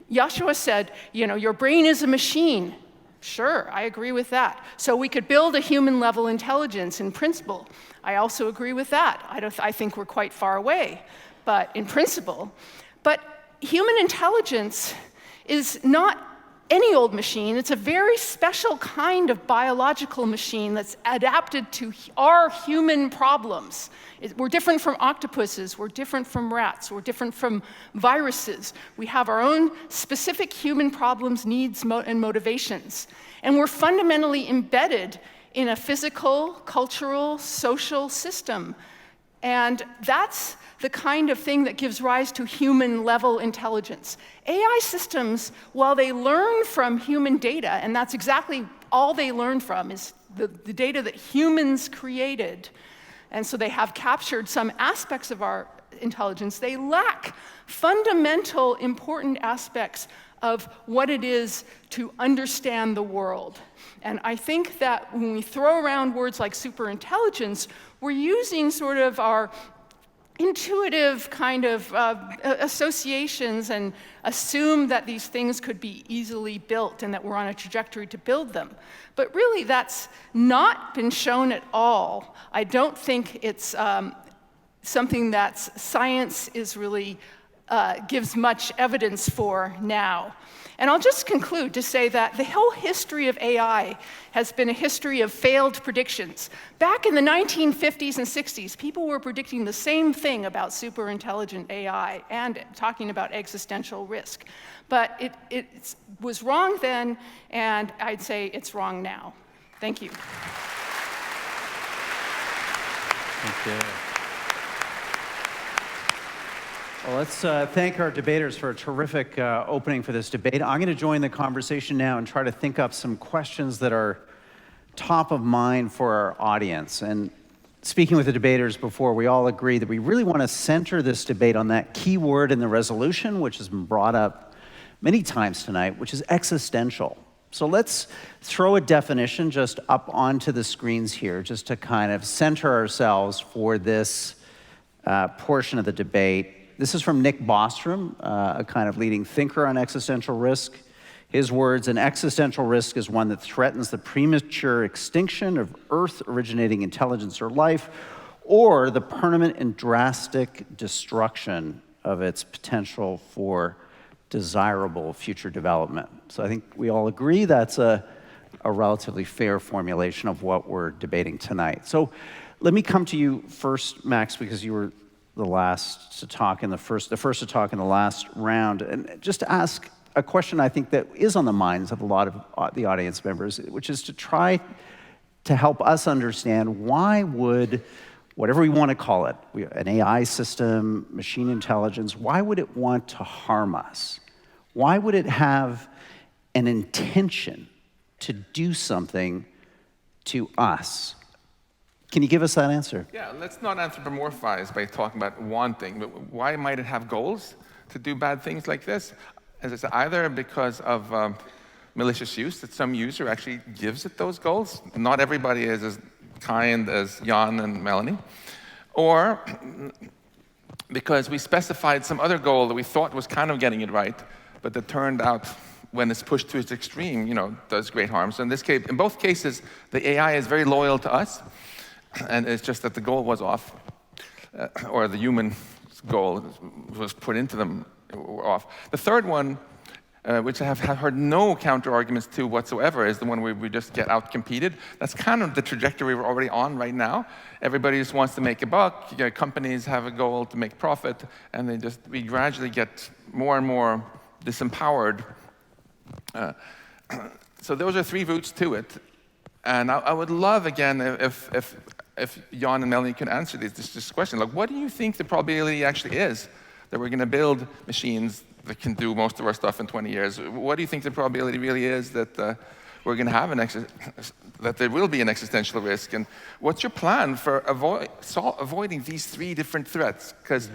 Joshua said, your brain is a machine. Sure, I agree with that. So we could build a human-level intelligence in principle. I also agree with that. I think we're quite far away, but in principle. But human intelligence is not any old machine. It's a very special kind of biological machine that's adapted to our human problems. We're different from octopuses, we're different from rats, we're different from viruses. We have our own specific human problems, needs, and motivations. And we're fundamentally embedded in a physical, cultural, social system. And that's the kind of thing that gives rise to human-level intelligence. AI systems, while they learn from human data, and that's exactly all they learn from is the data that humans created, and so they have captured some aspects of our intelligence, they lack fundamental, important aspects of what it is to understand the world. And I think that when we throw around words like superintelligence, we're using sort of our intuitive kind of associations and assume that these things could be easily built and that we're on a trajectory to build them. But really, that's not been shown at all. I don't think it's something that science is really gives much evidence for now. And I'll just conclude to say that the whole history of AI has been a history of failed predictions. Back in the 1950s and 60s, people were predicting the same thing about superintelligent AI and talking about existential risk. But it was wrong then, and I'd say it's wrong now. Thank you. Thank you. Well, let's thank our debaters for a terrific opening for this debate. I'm going to join the conversation now and try to think up some questions that are top of mind for our audience. And speaking with the debaters before, we all agree that we really want to center this debate on that key word in the resolution, which has been brought up many times tonight, which is existential. So let's throw a definition just up onto the screens here, just to kind of center ourselves for this portion of the debate. This is from Nick Bostrom, a kind of leading thinker on existential risk. His words, an existential risk is one that threatens the premature extinction of Earth-originating intelligence or life, or the permanent and drastic destruction of its potential for desirable future development. So I think we all agree that's a relatively fair formulation of what we're debating tonight. So let me come to you first, Max, because you were the last to talk in the first to talk in the last round, and just to ask a question I think that is on the minds of a lot of the audience members, which is to try to help us understand why would, whatever we want to call it, an AI system, machine intelligence, why would it want to harm us? Why would it have an intention to do something to us? Can you give us that answer? Yeah, let's not anthropomorphize by talking about wanting, but why might it have goals to do bad things like this? As I said, either because of malicious use, that some user actually gives it those goals. Not everybody is as kind as Jan and Melanie. Or because we specified some other goal that we thought was kind of getting it right, but that turned out, when it's pushed to its extreme, does great harm. So in this case, in both cases, the AI is very loyal to us, and it's just that the goal was off, or the human goal was put into them off. The third one, which I have heard no counter-arguments to whatsoever, is the one where we just get out-competed. That's kind of the trajectory we're already on right now. Everybody just wants to make a buck. Companies have a goal to make profit, and we gradually get more and more disempowered. So those are three routes to it. And I would love, again, if Jan and Melanie can answer this question. Like, what do you think the probability actually is that we're going to build machines that can do most of our stuff in 20 years? What do you think the probability really is that we're going to have that there will be an existential risk? And what's your plan for avoiding these three different threats? Because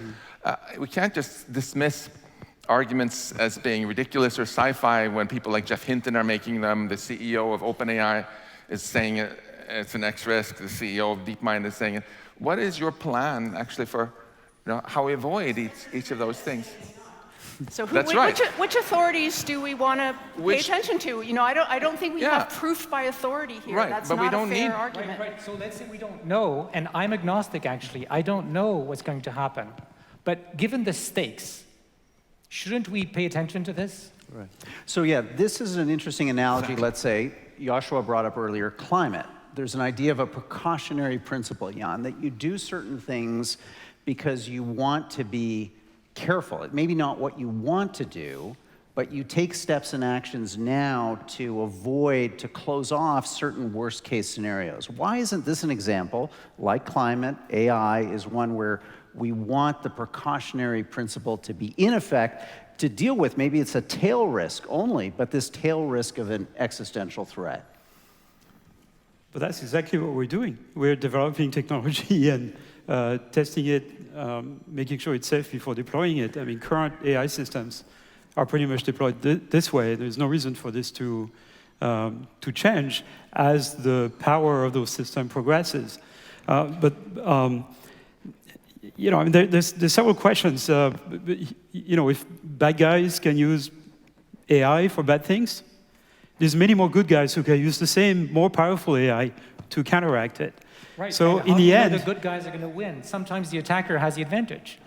we can't just dismiss arguments as being ridiculous or sci-fi when people like Jeff Hinton are making them. The CEO of OpenAI is saying it's an X risk. The CEO of DeepMind is saying it. What is your plan actually for how we avoid each of those things? So That's right. which authorities do we want to pay attention to? I don't think we have proof by authority here. Right, That's but not we don't a fair need argument. Right. So let's say we don't know, and I'm agnostic actually. I don't know what's going to happen. But given the stakes, shouldn't we pay attention to this? Right. So yeah, this is an interesting analogy. Let's say Joshua brought up earlier climate. There's an idea of a precautionary principle, Jan, that you do certain things because you want to be careful. It may be not what you want to do, but you take steps and actions now to avoid, to close off certain worst-case scenarios. Why isn't this an example? Like climate, AI is one where we want the precautionary principle to be in effect to deal with, maybe it's a tail risk only, but this tail risk of an existential threat. But that's exactly what we're doing. We're developing technology and testing it, making sure it's safe before deploying it. I mean, current AI systems are pretty much deployed this way. There's no reason for this to change as the power of those systems progresses. You know, I mean, there's several questions. You know, if bad guys can use AI for bad things, there's many more good guys who can use the same, more powerful AI to counteract it. Right. So and in the end, the good guys are going to win. Sometimes the attacker has the advantage.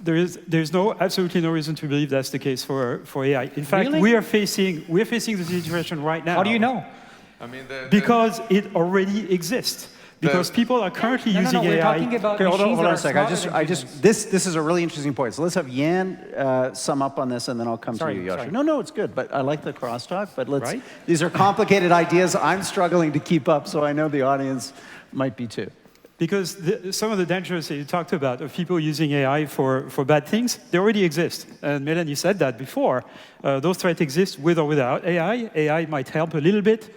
there's absolutely no reason to believe that's the case for AI. In fact, Really? we're facing the situation right now. How do you know? I mean, because it already exists. Because people are currently using we're AI. talking about Okay, hold machines on that a are second. smarter than This is a really interesting point. So let's have Jan sum up on this, and then I'll come to you, Joshua. No, it's good. But I like the crosstalk. But let's. These are complicated ideas. I'm struggling to keep up, so I know the audience might be too. Because some of the dangers that you talked about of people using AI for bad things, they already exist. And Melanie said that before. Those threats exist with or without AI. AI might help a little bit.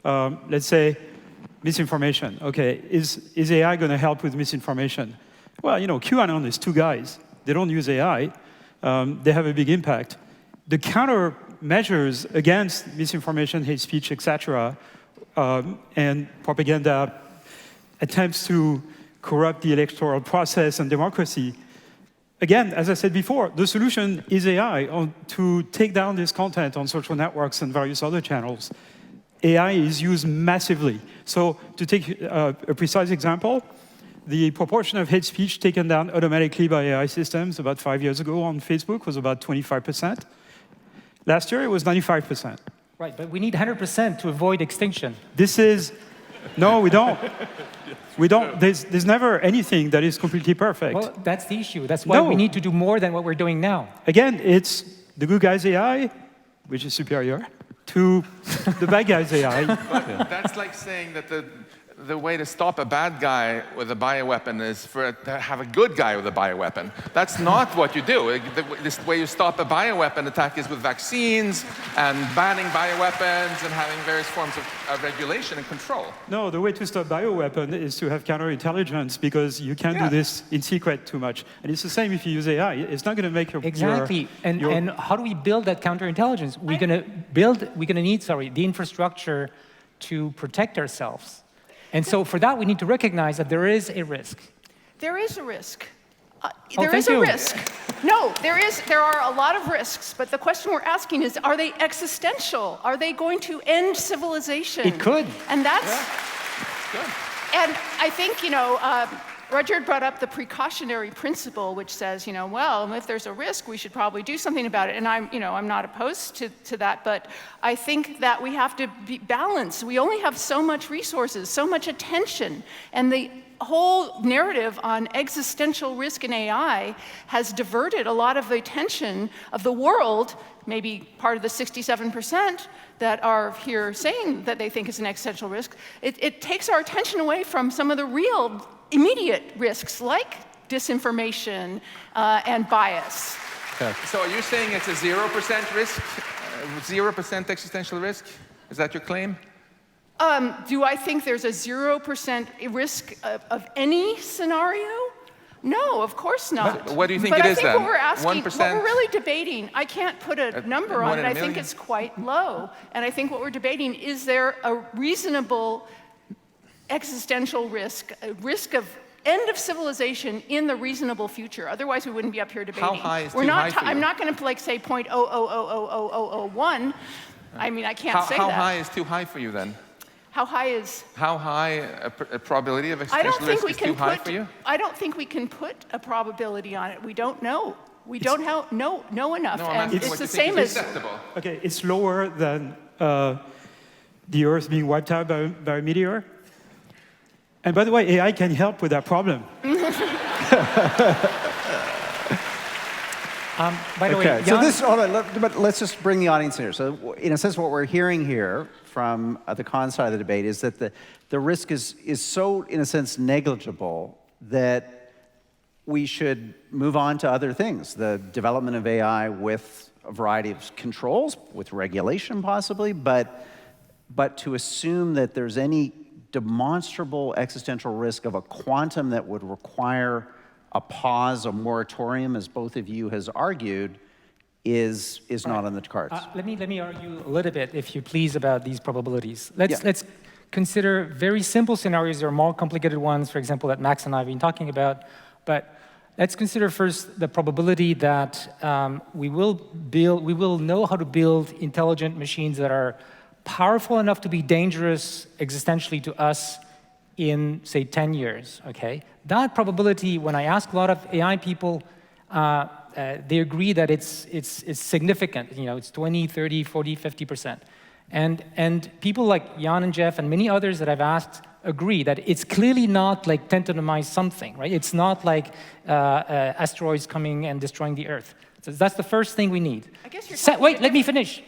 Let's say misinformation. Okay, is AI going to help with misinformation? Well, you know, QAnon is two guys. They don't use AI. They have a big impact. The countermeasures against misinformation, hate speech, etc., and propaganda attempts to corrupt the electoral process and democracy. Again, as I said before, the solution is AI to take down this content on social networks and various other channels. AI is used massively. So to take a precise example, the proportion of hate speech taken down automatically by AI systems about 5 years ago on Facebook was about 25%. Last year, it was 95%. Right, but we need 100% to avoid extinction. No, we don't. We don't. There's never anything that is completely perfect. Well, that's the issue. That's why we need to do more than what we're doing now. Again, it's the good guys' AI, which is superior, to the bad guys' AI. But that's like saying that the way to stop a bad guy with a bioweapon is to have a good guy with a bioweapon. That's not what you do. The way you stop a bioweapon attack is with vaccines and banning bioweapons and having various forms of regulation and control. No, the way to stop bioweapon is to have counterintelligence, because you can't do this in secret too much. And it's the same if you use AI. It's not going to make your... Exactly. And how do we build that counterintelligence? We're going to need the infrastructure to protect ourselves. And so for that, we need to recognize that there is a risk. There is a risk. There is a risk. No, there are a lot of risks, but the question we're asking is, are they existential? Are they going to end civilization? It could. And that's... Good. And I think, you know, Rudyard brought up the precautionary principle, which says, you know, well, if there's a risk, we should probably do something about it. And I'm not opposed to that, but I think that we have to be balanced. We only have so much resources, so much attention, and the whole narrative on existential risk in AI has diverted a lot of the attention of the world, maybe part of the 67% that are here saying that they think it's an existential risk. It takes our attention away from some of the real immediate risks like disinformation and bias. Okay. So are you saying it's a 0% risk, 0% existential risk? Is that your claim? Do I think there's a 0% risk of any scenario? No, of course not. But what do you think it is then? But I think what we're asking, 1%? what we're really debating, I can't put a number on it. I think it's quite low. And I think what we're debating, is there a reasonable existential risk, a risk of end of civilization in the reasonable future? Otherwise, we wouldn't be up here debating. How high is too high for you? I'm not going to say 0.0000001. I mean, I can't say that. How high is too high for you then? How high is? How high a probability of existential risk is too high for you? I don't think we can put a probability on it. We don't know. We don't know enough, No, I'm and asking it's what the you think same is as. acceptable. Okay, it's lower than the Earth being wiped out by a meteor. And by the way, AI can help with that problem. By the way, Okay, so Jan- this, hold on, but let's just bring the audience in here. So in a sense, what we're hearing here from the con side of the debate is that the risk is so, in a sense, negligible that we should move on to other things. The development of AI with a variety of controls, with regulation possibly, but to assume that there's any demonstrable existential risk of a quantum that would require a pause, a moratorium, as both of you has argued, is not on the cards. Let me argue a little bit, if you please, about these probabilities. Let's consider very simple scenarios. There are more complicated ones, for example, that Max and I have been talking about. But let's consider first the probability that we will know how to build intelligent machines that are powerful enough to be dangerous existentially to us in, say, 10 years, okay? That probability, when I ask a lot of AI people, they agree that it's significant. You know, it's 20, 30, 40, 50%. And people like Jan and Jeff and many others that I've asked agree that it's clearly not like 10 to the minus something, right? It's not like asteroids coming and destroying the Earth. So that's the first thing we need. I guess you're wait, let me finish.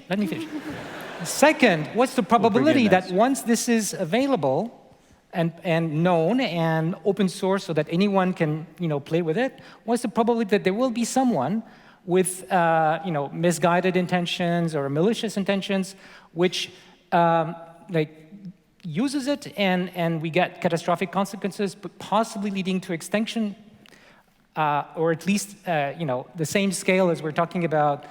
Second, what's the probability that once this is available and known and open source so that anyone can play with it, what's the probability that there will be someone with misguided intentions or malicious intentions which uses it and we get catastrophic consequences, but possibly leading to extinction, or at least the same scale as we're talking about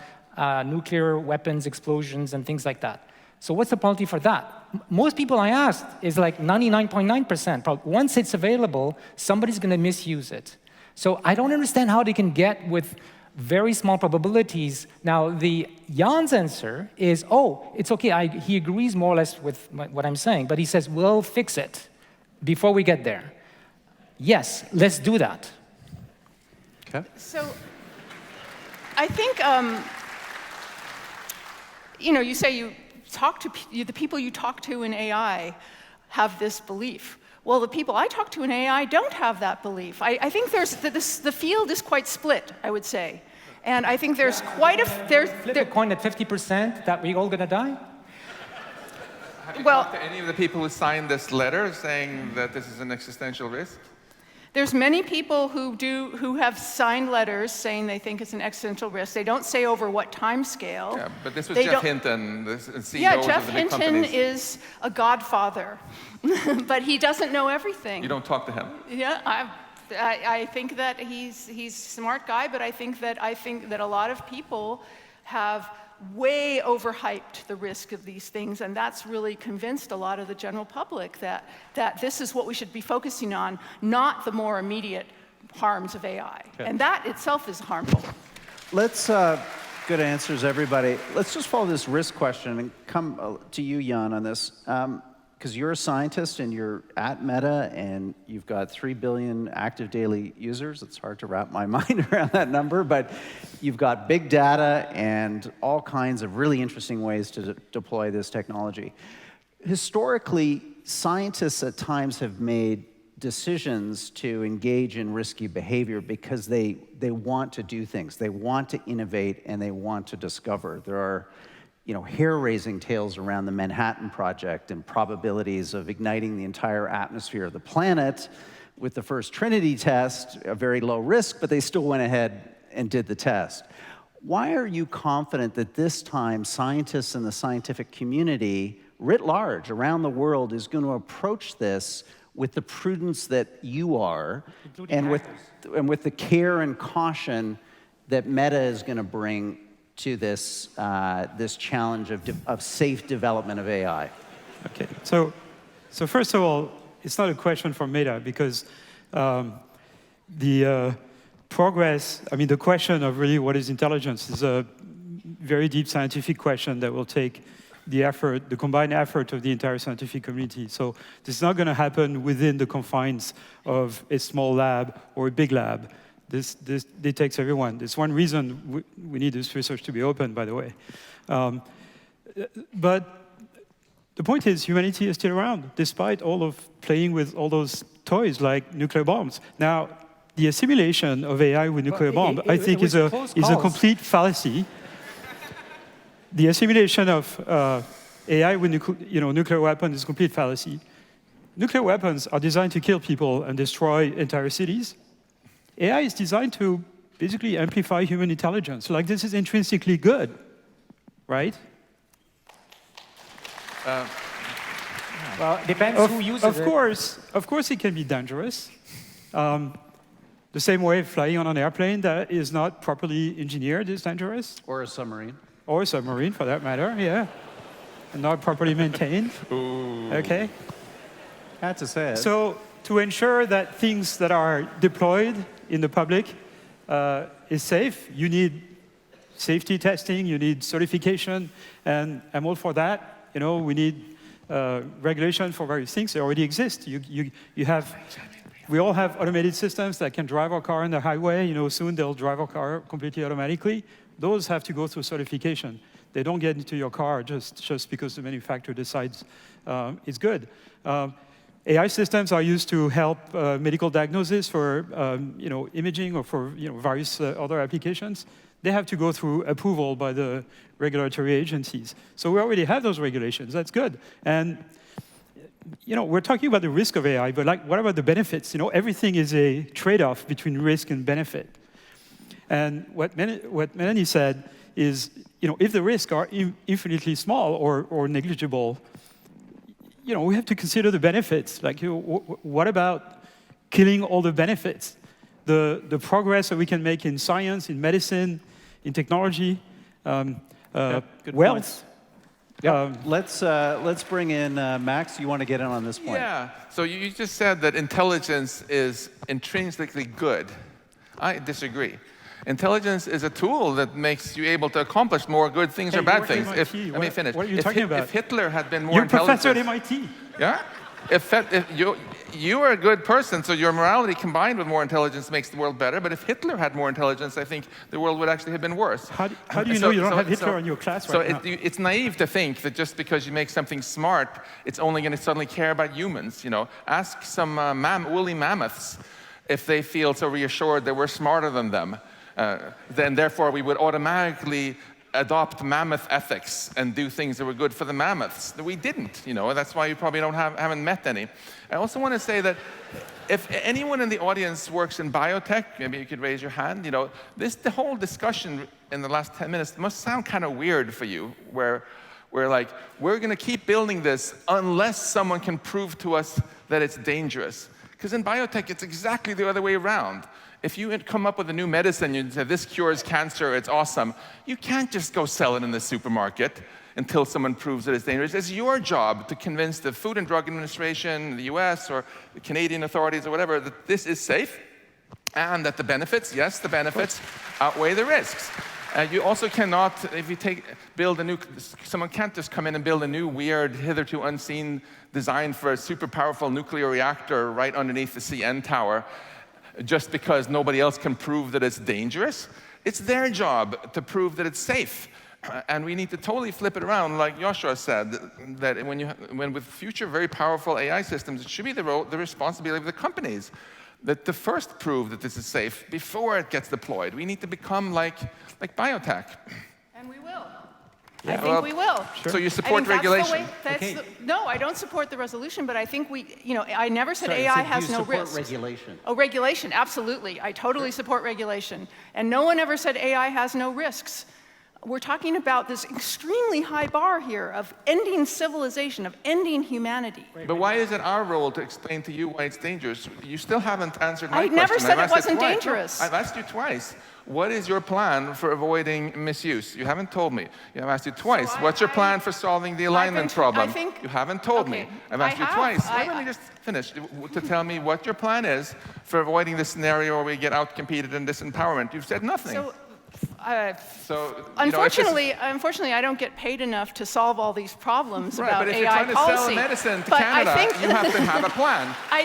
nuclear weapons, explosions, and things like that. So what's the probability for that? Most people I asked is like 99.9%. Once it's available, somebody's going to misuse it. So I don't understand how they can get with very small probabilities. Now, Jan's answer is, oh, it's okay. He agrees more or less with what I'm saying, but he says, we'll fix it before we get there. Yes, let's do that. Okay. So I think, you say you talk to the people you talk to in AI have this belief. Well, the people I talk to in AI don't have that belief. I think the field is quite split, I would say. And I think there's quite a... Flip a coin at 50% that we're all going to die? Have you talked to any of the people who signed this letter saying that this is an existential risk? There's many people who have signed letters saying they think it's an existential risk. They don't say over what time scale. Yeah, but this was Jeff Hinton, the CEOs yeah, of Jeff the big Hinton companies. is a godfather, but he doesn't know everything. You don't talk to him. Yeah, I think that he's a smart guy, but I think that a lot of people have way overhyped the risk of these things, and that's really convinced a lot of the general public that this is what we should be focusing on, not the more immediate harms of AI. Okay. And that itself is harmful. Let's, good answers, everybody. Let's just follow this risk question and come to you, Jan, on this. Because you're a scientist and you're at Meta and you've got 3 billion active daily users. It's hard to wrap my mind around that number, but you've got big data and all kinds of really interesting ways to deploy this technology. Historically, scientists at times have made decisions to engage in risky behavior because they want to do things. They want to innovate and they want to discover. There are hair-raising tales around the Manhattan Project and probabilities of igniting the entire atmosphere of the planet with the first Trinity test, a very low risk, but they still went ahead and did the test. Why are you confident that this time scientists and the scientific community, writ large, around the world, is going to approach this with the prudence that you are, and with the care and caution that Meta is going to bring to this challenge of safe development of AI? Okay, so first of all, it's not a question for Meta because the progress, the question of really what is intelligence is a very deep scientific question that will take the combined effort of the entire scientific community. So this is not going to happen within the confines of a small lab or a big lab. This detects everyone. It's one reason we need this research to be open, by the way. But the point is, humanity is still around, despite all of playing with all those toys like nuclear bombs. Now, the assimilation of AI with nuclear bomb, I think, is a complete fallacy. The assimilation of AI with nuclear weapons is a complete fallacy. Nuclear weapons are designed to kill people and destroy entire cities. AI is designed to basically amplify human intelligence. Like, this is intrinsically good, right? Well, it depends who uses it. Of course, it can be dangerous. The same way flying on an airplane that is not properly engineered is dangerous. Or a submarine. Or a submarine, for that matter, yeah. And not properly maintained. Ooh. Okay? Had to say it. So, to ensure that things that are deployed in the public is safe, you need safety testing, you need certification, and I'm all for that. You know, we need regulation for various things. They already exist. We all have automated systems that can drive our car on the highway. You know, soon they'll drive our car completely automatically. Those have to go through certification. They don't get into your car just because the manufacturer decides it's good. AI systems are used to help medical diagnosis for imaging or for various other applications. They have to go through approval by the regulatory agencies. So we already have those regulations. That's good. And we're talking about the risk of AI, but like, what about the benefits? Everything is a trade-off between risk and benefit. And what Melanie said is, if the risks are infinitely small or negligible, we have to consider the benefits. Like, what about killing all the benefits? The progress that we can make in science, in medicine, in technology, wealth. Yep. Let's bring in Max. You want to get in on this point? Yeah. So you just said that intelligence is intrinsically good. I disagree. Intelligence is a tool that makes you able to accomplish more good things or bad things. Let me finish. What are you talking about? If Hitler had been more intelligent... You're intelligent... professor at MIT. Yeah? If you are a good person, so your morality combined with more intelligence makes the world better, but if Hitler had more intelligence, I think the world would actually have been worse. How do you know you don't have Hitler in your class right now? It's naive to think that just because you make something smart, it's only going to suddenly care about humans. Ask some woolly mammoths if they feel so reassured that we're smarter than them. Then therefore we would automatically adopt mammoth ethics and do things that were good for the mammoths. We didn't, that's why you probably haven't met any. I also want to say that if anyone in the audience works in biotech, maybe you could raise your hand, the whole discussion in the last 10 minutes must sound kind of weird for you, where we're like, we're going to keep building this unless someone can prove to us that it's dangerous. Because in biotech, it's exactly the other way around. If you come up with a new medicine, you say, this cures cancer, it's awesome, you can't just go sell it in the supermarket until someone proves that it's dangerous. It's your job to convince the Food and Drug Administration, the US, or the Canadian authorities, or whatever, that this is safe, and that the benefits, yes, the benefits, outweigh the risks. You also cannot, if you someone can't just come in and build a new, weird, hitherto unseen design for a super powerful nuclear reactor right underneath the CN tower, just because nobody else can prove that it's dangerous. It's their job to prove that it's safe. And we need to totally flip it around, like Joshua said, that when with future very powerful AI systems, it should be the responsibility of the companies that to first prove that this is safe before it gets deployed. We need to become like biotech. And we will. Yeah. I think we will. Sure. So you support regulation? No, I don't support the resolution, but I think I never said AI has no risk. Regulation. Oh, regulation, absolutely. I totally support regulation. And no one ever said AI has no risks. We're talking about this extremely high bar here of ending civilization, of ending humanity. But why is it our role to explain to you why it's dangerous? You still haven't answered my question. I never said it wasn't dangerous. I've asked you twice. What is your plan for avoiding misuse? You haven't told me. I've asked you twice. What's your plan for solving the alignment problem? You haven't told me. I've asked you twice. Let me just finish to tell me what your plan is for avoiding the scenario where we get out-competed and disempowerment. You've said nothing. Unfortunately, I don't get paid enough to solve all these problems Right, about but if AI you're trying policy. to sell medicine to But Canada, I think you have to have a plan. I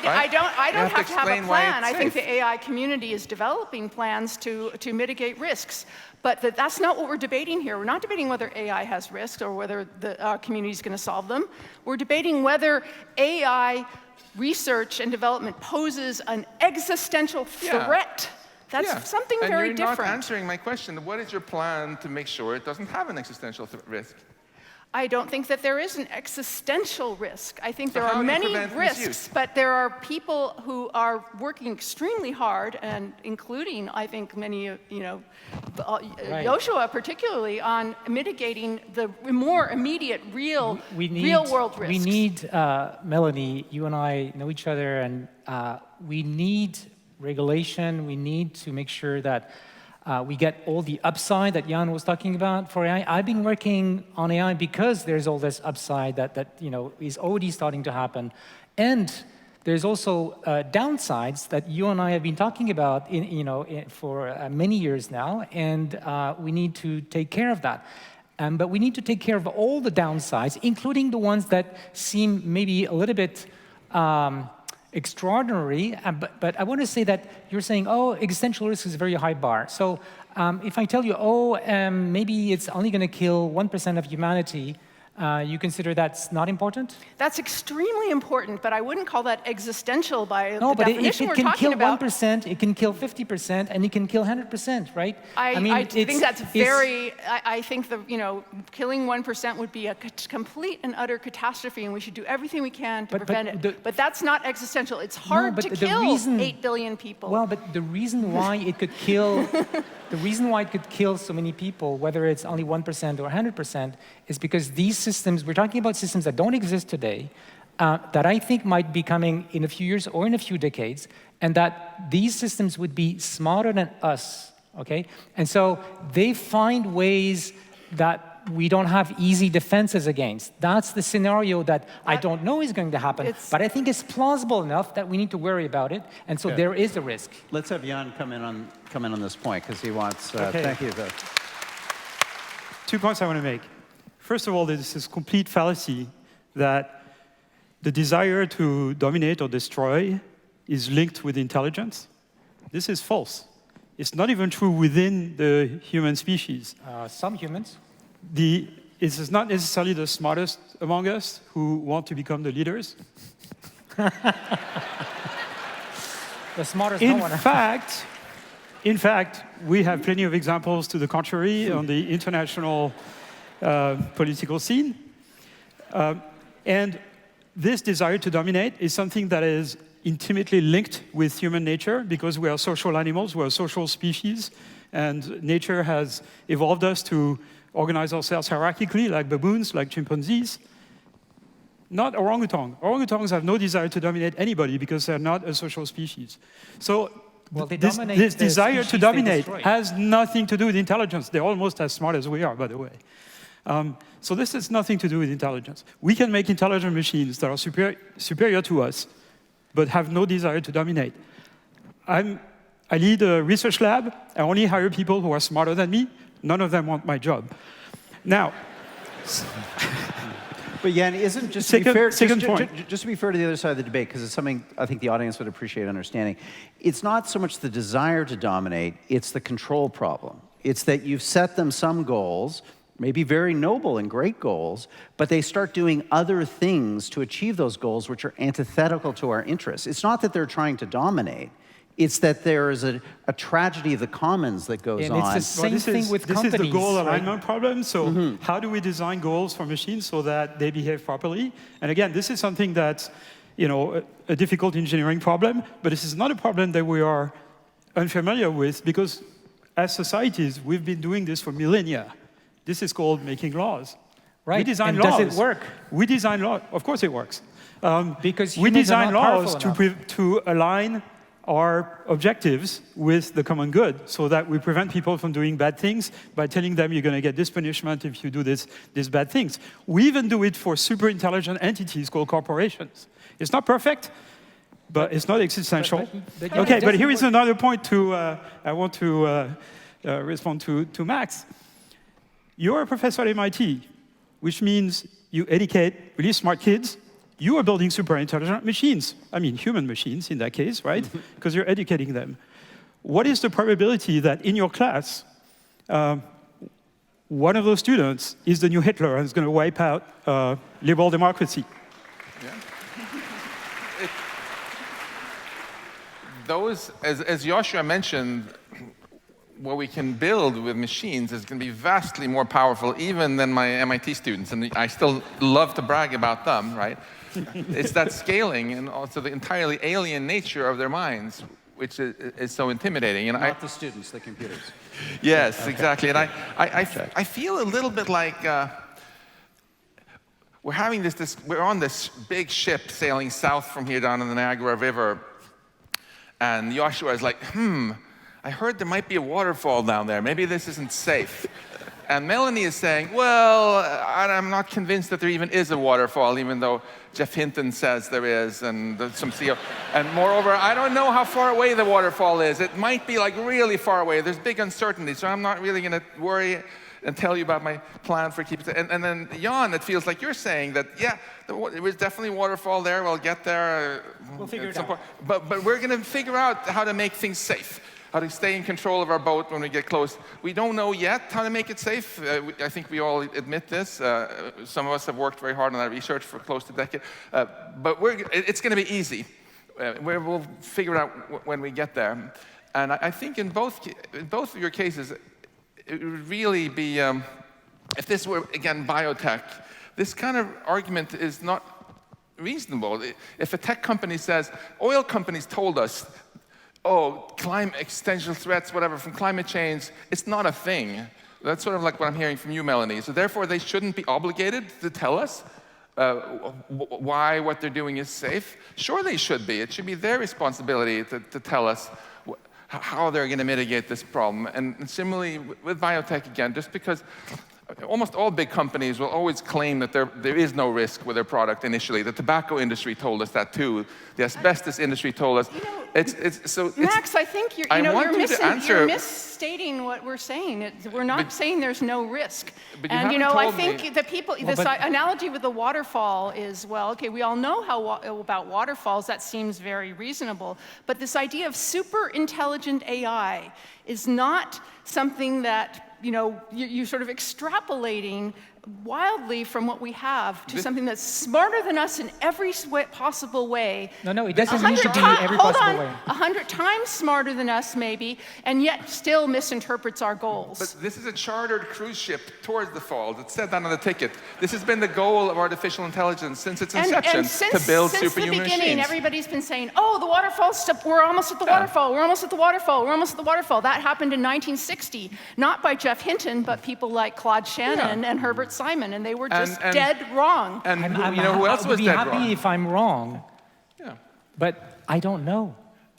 don't have to have a explain why plan. it's I think safe. the AI community is developing plans to mitigate risks. But that's not what we're debating here. We're not debating whether AI has risks or whether the community is going to solve them. We're debating whether AI research and development poses an existential threat. That's something and very you're different. not answering my question. What is your plan to make sure it doesn't have an existential risk? I don't think that there is an existential risk. I think So there how are do you many prevent risks, misuse? but there are people who are working extremely hard, and including, I think, many, Joshua particularly, on mitigating the more immediate, real world risks. We need, Melanie, you and I know each other, and we need regulation. We need to make sure that we get all the upside that Jan was talking about for AI. I've been working on AI because there's all this upside that is already starting to happen, and there's also downsides that you and I have been talking about for many years now, and we need to take care of that. But we need to take care of all the downsides, including the ones that seem maybe a little bit extraordinary, but I want to say that you're saying, oh, existential risk is a very high bar. So if I tell you, maybe it's only going to kill 1% of humanity, you consider that's not important? That's extremely important, but I wouldn't call that existential by no, the but definition if we're it can talking kill about. 1%, it can kill 50%, and it can kill 100%, right? I think that's very. I think killing 1% would be a complete and utter catastrophe, and we should do everything we can to prevent it. But that's not existential. It's hard to kill 8 billion people. Well, but the reason why it could kill, the reason why it could kill so many people, whether it's only 1% or 100%, is because these systems, we're talking about systems that don't exist today, that I think might be coming in a few years or in a few decades, and that these systems would be smarter than us, okay? And so they find ways that we don't have easy defenses against. That's the scenario that I don't know is going to happen, but I think it's plausible enough that we need to worry about it, and so there is a risk. Let's have Jan come in on this point, because he wants, Okay. thank you. 2 points I want to make. First of all, there's this complete fallacy that the desire to dominate or destroy is linked with intelligence. This is false. It's not even true within the human species. Some humans. It's not necessarily the smartest among us who want to become the leaders. The smartest In fact, we have plenty of examples to the contrary on the international political scene. And this desire to dominate is something that is intimately linked with human nature because we are social animals, we are social species, and nature has evolved us to organize ourselves hierarchically, like baboons, like chimpanzees. Not orangutan. Orangutans have no desire to dominate anybody because they're not a social species. So this desire to dominate has nothing to do with intelligence. They're almost as smart as we are, by the way. So this has nothing to do with intelligence. We can make intelligent machines that are superior to us, but have no desire to dominate. I lead a research lab. I only hire people who are smarter than me. None of them want my job. Now, but Jan, isn't just to be fair, just to be fair to the other side of the debate, because it's something I think the audience would appreciate understanding. It's not so much the desire to dominate; it's the control problem. It's that you've set them some goals, maybe very noble and great goals, but they start doing other things to achieve those goals, which are antithetical to our interests. It's not that they're trying to dominate. It's that there is a tragedy of the commons that goes on. It's the same thing with companies. This is the goal alignment problem. So how do we design goals for machines so that they behave properly? And again, this is something that's a difficult engineering problem, but this is not a problem that we are unfamiliar with because as societies, we've been doing this for millennia. This is called making laws. Right, we design and laws. does it work? We design laws. Of course it works. Because we design laws to align our objectives with the common good so that we prevent people from doing bad things by telling them you're going to get this punishment if you do these bad things. We even do it for super intelligent entities called corporations. It's not perfect, but it's not existential. But here is another point I want to respond to Max. You're a professor at MIT, which means you educate really smart kids. You are building super intelligent machines. I mean, human machines in that case, right? Because you're educating them. What is the probability that in your class, one of those students is the new Hitler and is going to wipe out liberal democracy? Yeah. Those, as Joshua mentioned, what we can build with machines is going to be vastly more powerful even than my MIT students, and I still love to brag about them, right? It's that scaling and also the entirely alien nature of their minds, which is so intimidating. And Not the students, the computers. Yes, Okay. exactly. And I feel a little bit like we're on this big ship sailing south from here down in the Niagara River, and Joshua is like, I heard there might be a waterfall down there. Maybe this isn't safe. And Melanie is saying, well, I'm not convinced that there even is a waterfall, even though Jeff Hinton says there is, and there's some CEO. And moreover, I don't know how far away the waterfall is. It might be like really far away. There's big uncertainty, so I'm not really going to worry and tell you about my plan for keeping it. And then, Jan, it feels like you're saying that, yeah, there was definitely a waterfall there. We'll get there. We'll figure it some out. point. But we're going to figure out how to make things safe, how to stay in control of our boat when we get close. We don't know yet how to make it safe. I think we all admit this. Some of us have worked very hard on that research for close to a decade. But it's going to be easy. We'll figure it out when we get there. And I think in both of your cases, it would really be, if this were, again, biotech, this kind of argument is not reasonable. If a tech company says, oil companies told us, oh, climate existential threats, whatever, from climate change, it's not a thing. That's sort of like what I'm hearing from you, Melanie. So therefore, they shouldn't be obligated to tell us why what they're doing is safe. Sure, they should be. It should be their responsibility to tell us how they're going to mitigate this problem. And similarly, with biotech, again, just because almost all big companies will always claim that there is no risk with their product initially. The tobacco industry told us that too. The asbestos industry told us. Max, I think you're misstating what we're saying. We're not saying there's no risk. And I think the people, this analogy with the waterfall is, well, okay, we all know about waterfalls. That seems very reasonable. But this idea of super intelligent AI is not something that you're sort of extrapolating wildly from what we have to something that's smarter than us in every possible way. No, it doesn't need to be every possible way. 100 times smarter than us, maybe, and yet still misinterprets our goals. But this is a chartered cruise ship towards the falls. It said that on the ticket. This has been the goal of artificial intelligence since its inception, to build superhuman machines. Since the beginning, everybody's been saying, oh, the waterfall's, we're almost at the waterfall, we're almost at the waterfall, we're almost at the waterfall. That happened in 1960, not by Jeff Hinton, but people like Claude Shannon and Herbert Simon, and they were just dead wrong. And who else was dead wrong? I'd be happy if I'm wrong. Yeah. But I don't know.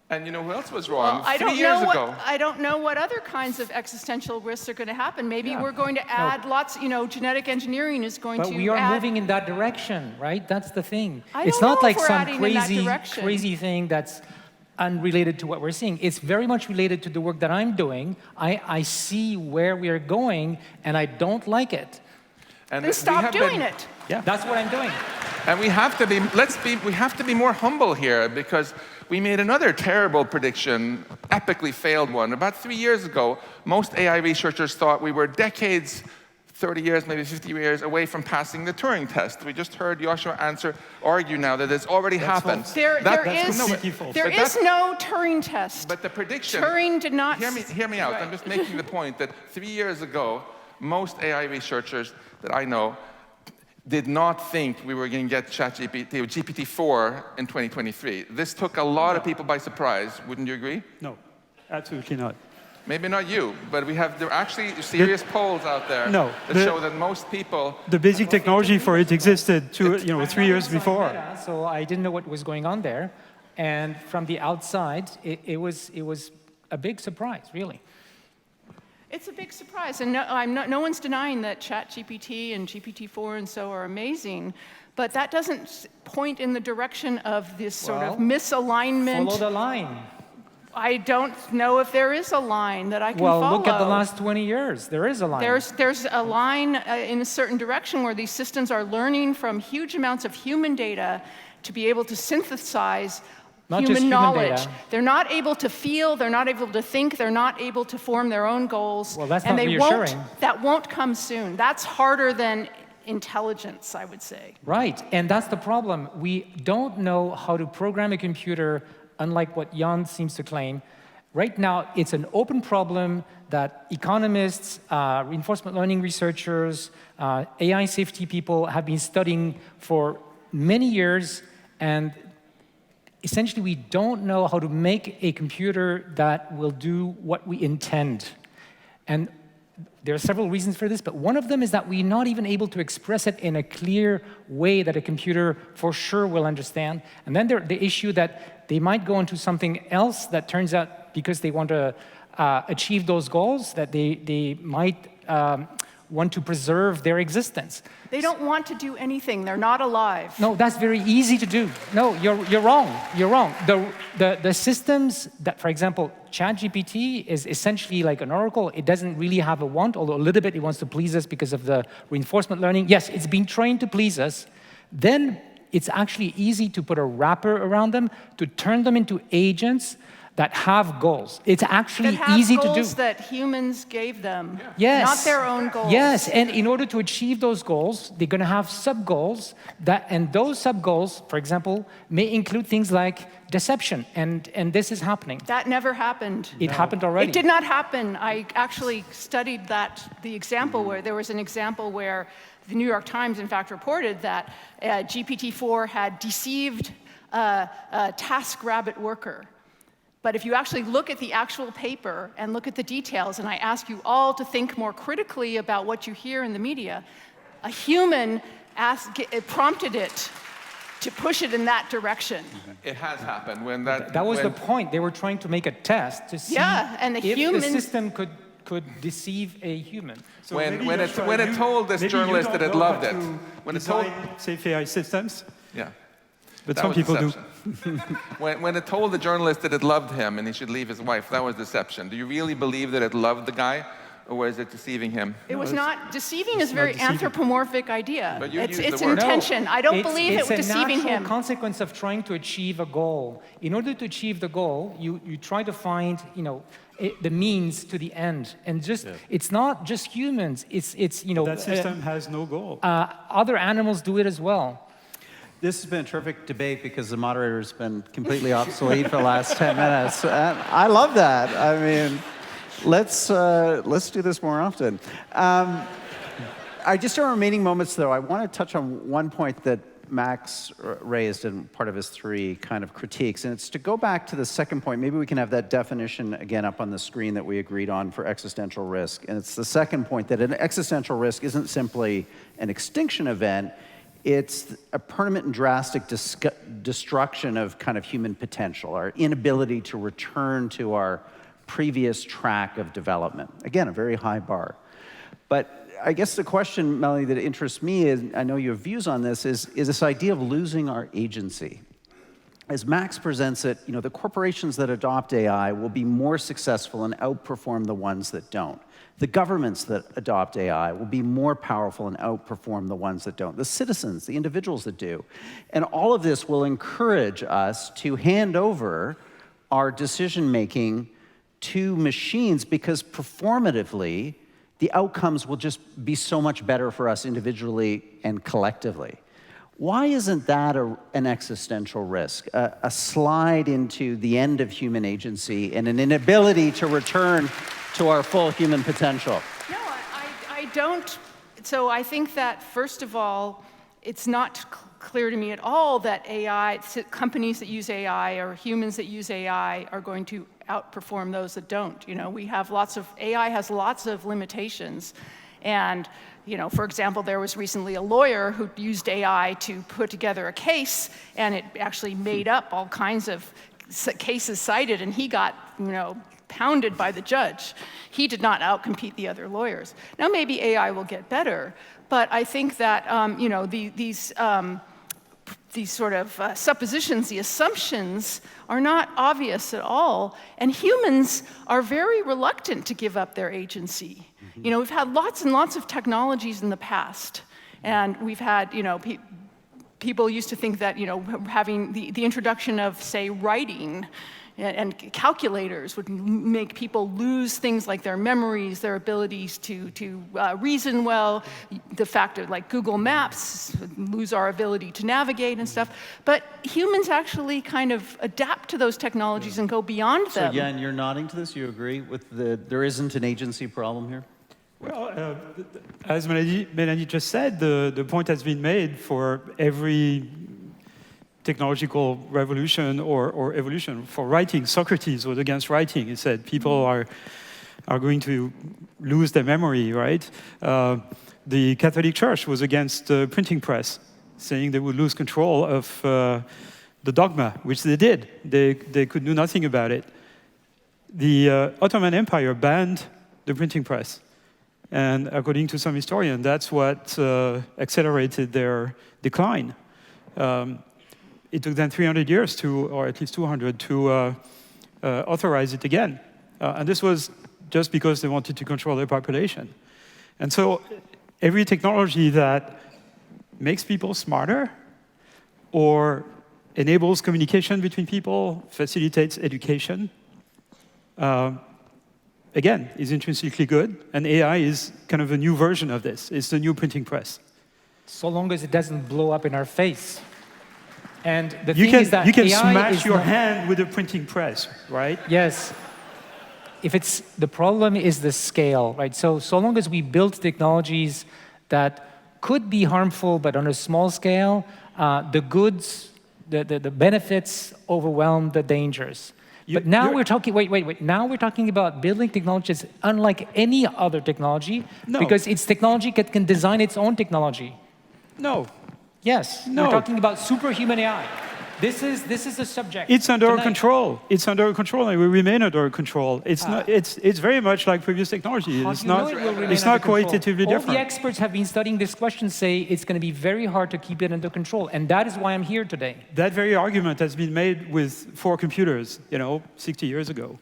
And who else was wrong? Well, 3 years ago. I don't know what other kinds of existential risks are going to happen. Maybe we're going to add lots, genetic engineering is going to But we are moving in that direction, right? That's the thing. It's not like some crazy thing that's unrelated to what we're seeing. It's very much related to the work that I'm doing. I see where we are going, and I don't like it. And then stop doing it. Yeah, that's what I'm doing. And we have to be more humble here, because we made another terrible prediction, epically failed one. About 3 years ago, most AI researchers thought we were decades, 30 years, maybe 50 years away from passing the Turing test. We just heard Joshua argue now that it's already happened. There is no Turing test. But the prediction... Turing did not... Hear me out. Right. I'm just making the point that 3 years ago, most AI researchers that I know did not think we were going to get ChatGPT or GPT-4 in 2023. This took a lot of people by surprise. Wouldn't you agree? No, absolutely not. Maybe not you, but there are actually serious polls out there that show that most people... The basic technology for it existed 3 years before. So I didn't know what was going on there. And from the outside, it was a big surprise, really. It's a big surprise, and no one's denying that ChatGPT and GPT-4 and so are amazing, but that doesn't point in the direction of this sort of misalignment. Follow the line. I don't know if there is a line that I can follow. Well, look at the last 20 years. There is a line. There's a line in a certain direction where these systems are learning from huge amounts of human data to be able to synthesize human knowledge. Data. They're not able to feel, they're not able to think, they're not able to form their own goals. Well, that's and not they reassuring. that won't come soon. That's harder than intelligence, I would say. Right, and that's the problem. We don't know how to program a computer, unlike what Jan seems to claim. Right now, it's an open problem that economists, reinforcement learning researchers, AI safety people have been studying for many years, and essentially we don't know how to make a computer that will do what we intend. And there are several reasons for this, but one of them is that we're not even able to express it in a clear way that a computer for sure will understand. And then there's the issue that they might go into something else that turns out, because they want to achieve those goals, that they might want to preserve their existence. They don't want to do anything. They're not alive. No, that's very easy to do. No, you're wrong. You're wrong. The systems that, for example, ChatGPT is essentially like an oracle. It doesn't really have a want, although a little bit it wants to please us because of the reinforcement learning. Yes, it's been trained to please us. Then it's actually easy to put a wrapper around them, to turn them into agents that have goals. It's actually easy to do. Goals that humans gave them, yes. not their own goals. Yes, and in order to achieve those goals, they're going to have sub-goals, and those sub-goals, for example, may include things like deception, and this is happening. That never happened. It happened already. It did not happen. I actually studied the example where there was an example where the New York Times, in fact, reported that GPT-4 had deceived a TaskRabbit worker. But if you actually look at the actual paper and look at the details, and I ask you all to think more critically about what you hear in the media, a human prompted it to push it in that direction. It has happened. That was the point. They were trying to make a test to see and if the system could deceive a human. So when it told this journalist that it loved it, when it told safe AI systems. Yeah. But some people do. when it told the journalist that it loved him and he should leave his wife, that was deception. Do you really believe that it loved the guy, or was it deceiving him? It was not. Deceiving is a very anthropomorphic idea. But you it's used the word. intention. I don't believe it was deceiving him. It's a natural consequence of trying to achieve a goal. In order to achieve the goal, you try to find, the means to the end, and it's not just humans. It's that system has no goal. Other animals do it as well. This has been a terrific debate because the moderator's been completely obsolete for the last 10 minutes. And I love that. I mean, let's do this more often. Just our remaining moments, though, I want to touch on one point that Max raised in part of his 3 kind of critiques, and it's to go back to the second point. Maybe we can have that definition again up on the screen that we agreed on for existential risk. And it's the second point, that an existential risk isn't simply an extinction event. It's a permanent and drastic destruction of kind of human potential, our inability to return to our previous track of development. Again, a very high bar. But I guess the question, Melanie, that interests me is, I know you have views on this, is this idea of losing our agency. As Max presents it, the corporations that adopt AI will be more successful and outperform the ones that don't. The governments that adopt AI will be more powerful and outperform the ones that don't. The citizens, the individuals that do. And all of this will encourage us to hand over our decision-making to machines, because performatively, the outcomes will just be so much better for us individually and collectively. Why isn't that an existential risk? A slide into the end of human agency and an inability to return to our full human potential? No, I don't. So I think that, first of all, it's not clear to me at all that companies that use AI or humans that use AI are going to outperform those that don't. AI has lots of limitations. And, for example, there was recently a lawyer who used AI to put together a case, and it actually made up all kinds of cases cited, and he got, pounded by the judge. He did not outcompete the other lawyers. Now, maybe AI will get better, but I think that, sort of suppositions, the assumptions, are not obvious at all. And humans are very reluctant to give up their agency. You know, we've had lots and lots of technologies in the past. And we've had, you know, people used to think that, you know, having the introduction of, say, writing and calculators would make people lose things like their memories, their abilities to reason well, the fact that like Google Maps lose our ability to navigate and stuff. But humans actually kind of adapt to those technologies and go beyond them. So Jan, you're nodding to this? You agree with there isn't an agency problem here? Well, as Melanie just said, the point has been made for every technological revolution or evolution. For writing, Socrates was against writing. He said people are going to lose their memory, right? The Catholic Church was against the printing press, saying they would lose control of the dogma, which they did. They could do nothing about it. The Ottoman Empire banned the printing press. And according to some historians, that's what accelerated their decline. It took them 300 years or at least 200, to authorize it again. And this was just because they wanted to control their population. And so every technology that makes people smarter or enables communication between people, facilitates education, again, is intrinsically good. And AI is kind of a new version of this. It's the new printing press. So long as it doesn't blow up in our face. And the you thing can, is that you can AI smash is your not, hand with a printing press, right? Yes. The problem is the scale, right? So long as we build technologies that could be harmful, but on a small scale, the goods, the benefits overwhelm the dangers. But now we're talking, wait. Now we're talking about building technologies unlike any other technology, because it's technology that can design its own technology. No. Yes. No. We're talking about superhuman AI. This is the subject. It's under tonight. control. It's under control, and will remain under control. It's not. It's very much like previous technology. How It's do you know not. it will remain It's not under control? qualitatively All different. the experts have been studying this question say it's going to be very hard to keep it under control, and that is why I'm here today. That very argument has been made with 4 computers, 60 years ago.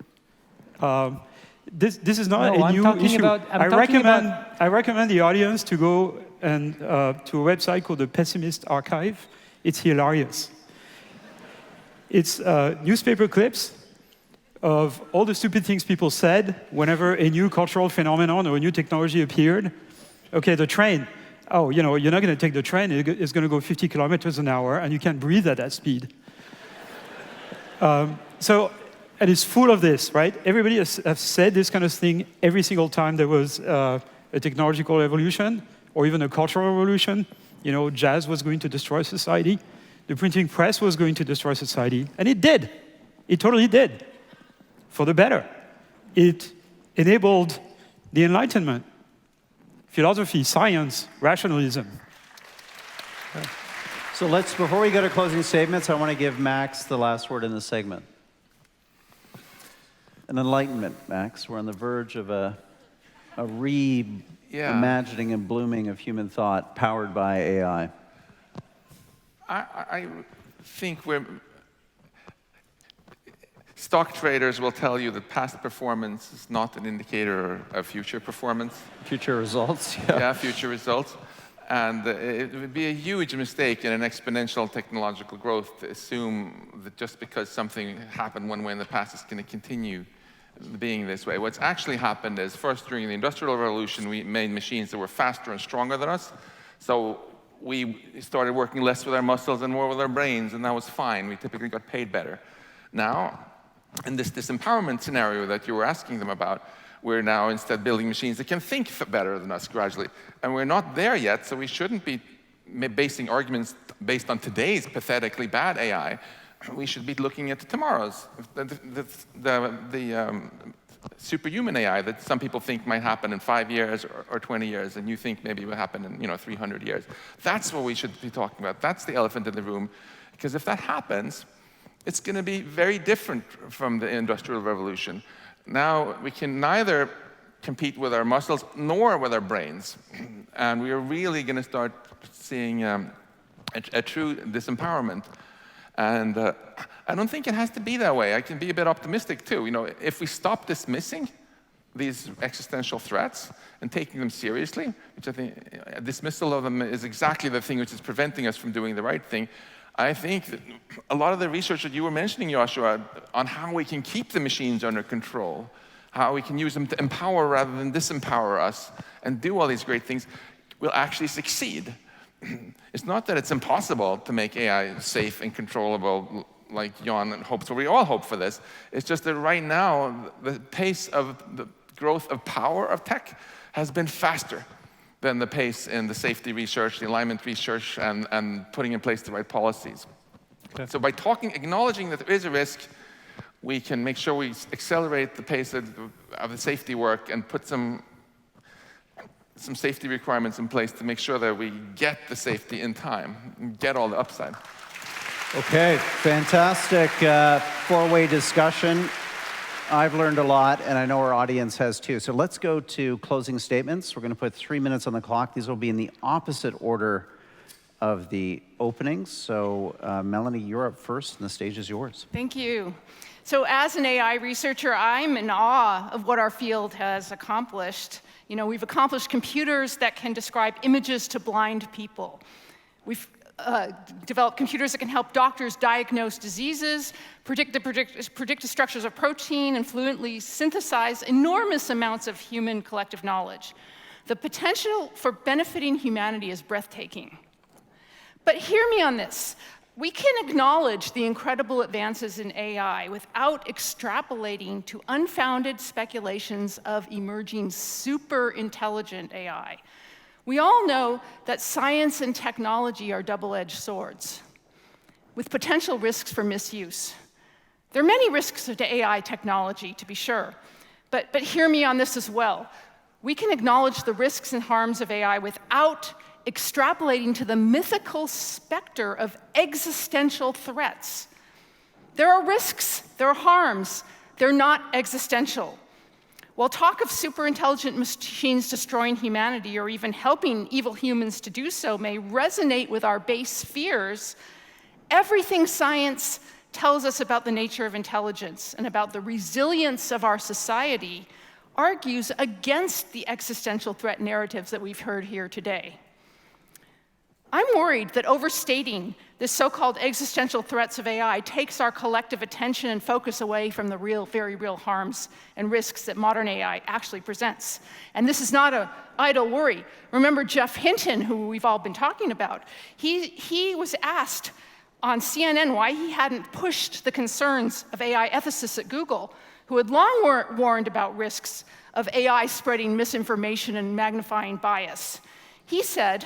This is not a new issue. I recommend the audience to go and to a website called the Pessimist Archive. It's hilarious. It's newspaper clips of all the stupid things people said whenever a new cultural phenomenon or a new technology appeared. Okay, the train. Oh, you're not going to take the train. It's going to go 50 kilometers an hour, and you can't breathe at that speed. And it's full of this, right? Everybody has said this kind of thing every single time there was a technological evolution or even a cultural revolution. Jazz was going to destroy society. The printing press was going to destroy society, and it did. It totally did, for the better. It enabled the Enlightenment, philosophy, science, rationalism. So before we go to closing statements, I want to give Max the last word in this segment. An enlightenment, Max. We're on the verge of a reimagining and blooming of human thought powered by AI. I think stock traders will tell you that past performance is not an indicator of future performance. Future results, yeah. Future results. And it would be a huge mistake in an exponential technological growth to assume that just because something happened one way in the past, it's going to continue being this way. What's actually happened is, first, during the Industrial Revolution, we made machines that were faster and stronger than us. So we started working less with our muscles and more with our brains, and that was fine. We typically got paid better. Now, in this empowerment scenario that you were asking them about, we're now instead building machines that can think better than us gradually. And we're not there yet, so we shouldn't be basing arguments based on today's pathetically bad AI. We should be looking at tomorrow's. The superhuman AI that some people think might happen in 5 years or 20 years, and you think maybe it will happen in 300 years. That's what we should be talking about. That's the elephant in the room. Because if that happens, it's going to be very different from the Industrial Revolution. Now, we can neither compete with our muscles nor with our brains. And we are really going to start seeing a true disempowerment. And I don't think it has to be that way. I can be a bit optimistic too. You know, if we stop dismissing these existential threats and taking them seriously, which I think a dismissal of them is exactly the thing which is preventing us from doing the right thing. I think that a lot of the research that you were mentioning, Joshua, on how we can keep the machines under control, how we can use them to empower rather than disempower us, and do all these great things, will actually succeed. It's not that it's impossible to make AI safe and controllable, like Jan hopes, or we all hope for this. It's just that right now, the pace of the growth of power of tech has been faster than the pace in the safety research, the alignment research, and putting in place the right policies. Okay. So by acknowledging that there is a risk, we can make sure we accelerate the pace of the safety work and put some safety requirements in place to make sure that we get the safety in time and get all the upside. Okay, fantastic four-way discussion. I've learned a lot, and I know our audience has too. So let's go to closing statements. We're going to put 3 minutes on the clock. These will be in the opposite order of the openings. So Melanie, you're up first, and the stage is yours. Thank you. So as an AI researcher, I'm in awe of what our field has accomplished. You know, we've accomplished computers that can describe images to blind people. We've developed computers that can help doctors diagnose diseases, predict the structures of protein, and fluently synthesize enormous amounts of human collective knowledge. The potential for benefiting humanity is breathtaking. But hear me on this. We can acknowledge the incredible advances in AI without extrapolating to unfounded speculations of emerging super intelligent AI. We all know that science and technology are double-edged swords with potential risks for misuse. There are many risks to AI technology, to be sure, but hear me on this as well. We can acknowledge the risks and harms of AI without extrapolating to the mythical specter of existential threats. There are risks, there are harms, they're not existential. While talk of superintelligent machines destroying humanity or even helping evil humans to do so may resonate with our base fears, everything science tells us about the nature of intelligence and about the resilience of our society argues against the existential threat narratives that we've heard here today. I'm worried that overstating the so-called existential threats of AI takes our collective attention and focus away from the real, very real harms and risks that modern AI actually presents. And this is not an idle worry. Remember Jeff Hinton, who we've all been talking about. He was asked on CNN why he hadn't pushed the concerns of AI ethicists at Google, who had long warned about risks of AI spreading misinformation and magnifying bias. He said,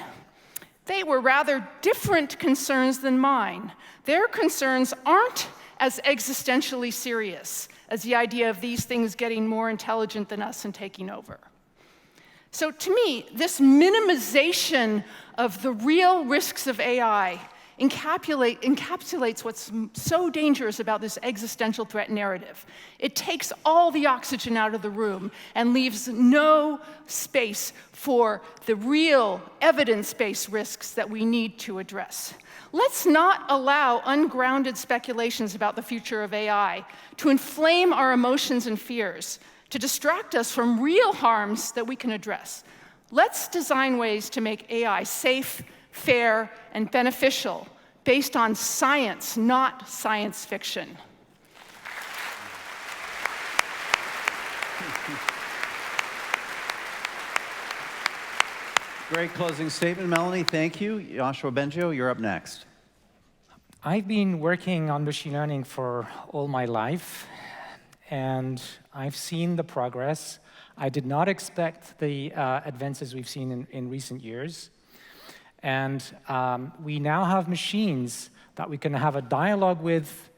"They were rather different concerns than mine. Their concerns aren't as existentially serious as the idea of these things getting more intelligent than us and taking over." So to me, this minimization of the real risks of AI encapsulates what's so dangerous about this existential threat narrative. It takes all the oxygen out of the room and leaves no space for the real evidence-based risks that we need to address. Let's not allow ungrounded speculations about the future of AI to inflame our emotions and fears, to distract us from real harms that we can address. Let's design ways to make AI safe, fair, and beneficial based on science, not science fiction. Great closing statement, Melanie. Thank you. Joshua Bengio, you're up next. I've been working on machine learning for all my life, and I've seen the progress. I did not expect the advances we've seen in recent years. And we now have machines that we can have a dialogue with,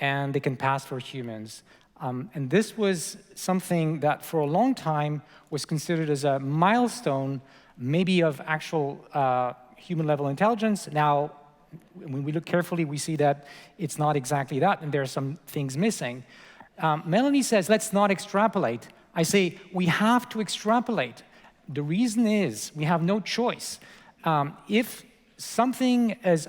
and they can pass for humans. And this was something that for a long time was considered as a milestone, maybe of actual human-level intelligence. Now, when we look carefully, we see that it's not exactly that, and there are some things missing. Melanie says, let's not extrapolate. I say, we have to extrapolate. The reason is we have no choice. If something as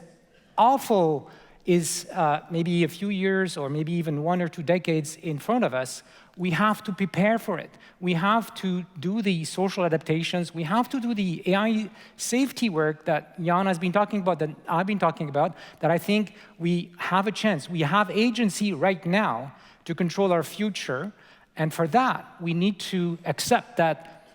awful is maybe a few years or maybe even 1 or 2 decades in front of us, we have to prepare for it. We have to do the social adaptations. We have to do the AI safety work that Jan has been talking about, that I've been talking about, that I think we have a chance. We have agency right now to control our future. And for that, we need to accept that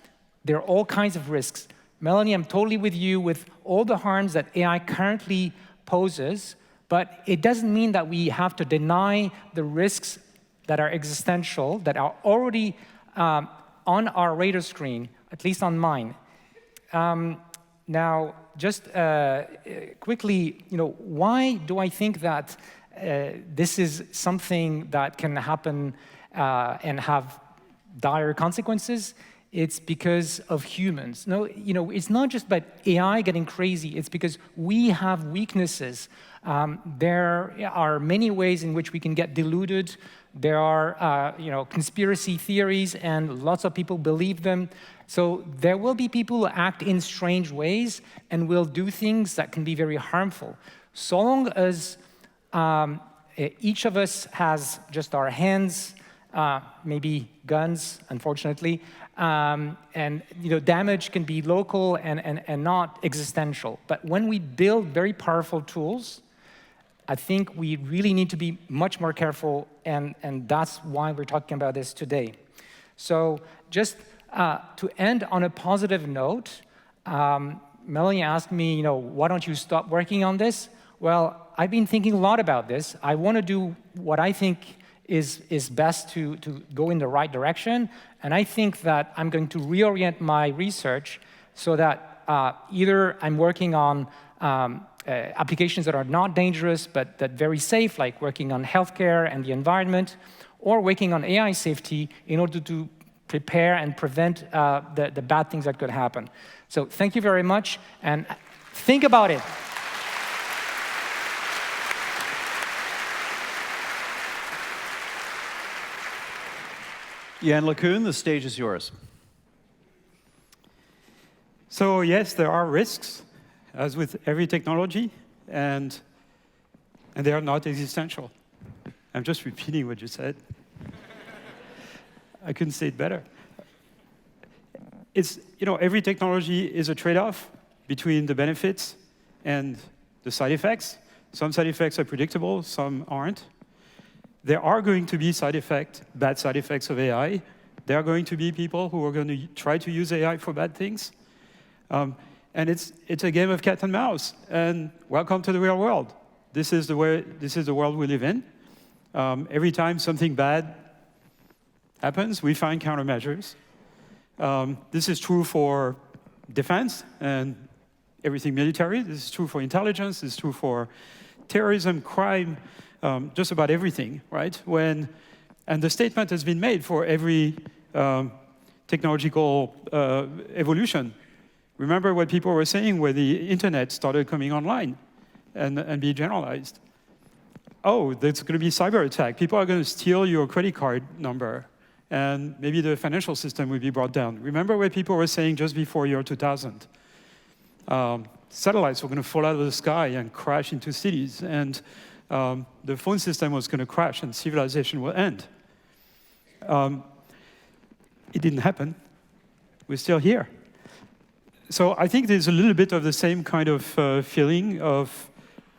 there are all kinds of risks. Melanie, I'm totally with you with all the harms that AI currently poses, but it doesn't mean that we have to deny the risks that are existential, that are already on our radar screen, at least on mine. Now, just quickly, why do I think that this is something that can happen and have dire consequences? It's because of humans. No, it's not just about AI getting crazy. It's because we have weaknesses. There are many ways in which we can get deluded. There are, conspiracy theories, and lots of people believe them. So there will be people who act in strange ways and will do things that can be very harmful. So long as each of us has just our hands, maybe guns, unfortunately, and damage can be local and not existential. But when we build very powerful tools, I think we really need to be much more careful, and that's why we're talking about this today. So just to end on a positive note, Melanie asked me, why don't you stop working on this? Well, I've been thinking a lot about this. I want to do what I think is best to go in the right direction, and I think that I'm going to reorient my research so that either I'm working on applications that are not dangerous but that very safe, like working on healthcare and the environment, or working on AI safety in order to prepare and prevent the bad things that could happen. So thank you very much, and think about it. Jan LeCun, the stage is yours. So yes, there are risks, as with every technology, and they are not existential. I'm just repeating what you said. I couldn't say it better. It's, every technology is a trade-off between the benefits and the side effects. Some side effects are predictable, some aren't. There are going to be bad side effects of AI. There are going to be people who are going to try to use AI for bad things. And it's a game of cat and mouse. And welcome to the real world. This is the world we live in. Every time something bad happens, we find countermeasures. This is true for defense and everything military. This is true for intelligence. This is true for terrorism, crime, just about everything, right? And the statement has been made for every technological evolution. Remember what people were saying when the internet started coming online and be generalized. Oh, there's going to be cyber attack. People are going to steal your credit card number, and maybe the financial system will be brought down. Remember what people were saying just before year 2000. Satellites were going to fall out of the sky and crash into cities, and the phone system was going to crash and civilization will end. It didn't happen. We're still here. So I think there's a little bit of the same kind of feeling of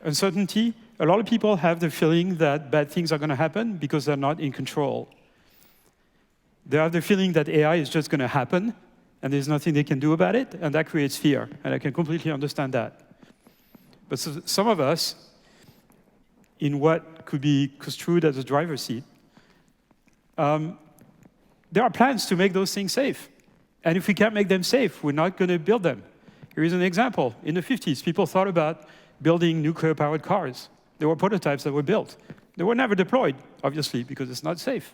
uncertainty. A lot of people have the feeling that bad things are going to happen because they're not in control. They have the feeling that AI is just going to happen and there's nothing they can do about it, and that creates fear, and I can completely understand that. But some of us, in what could be construed as a driver's seat, there are plans to make those things safe. And if we can't make them safe, we're not going to build them. Here is an example. In the 50s, people thought about building nuclear-powered cars. There were prototypes that were built. They were never deployed, obviously, because it's not safe.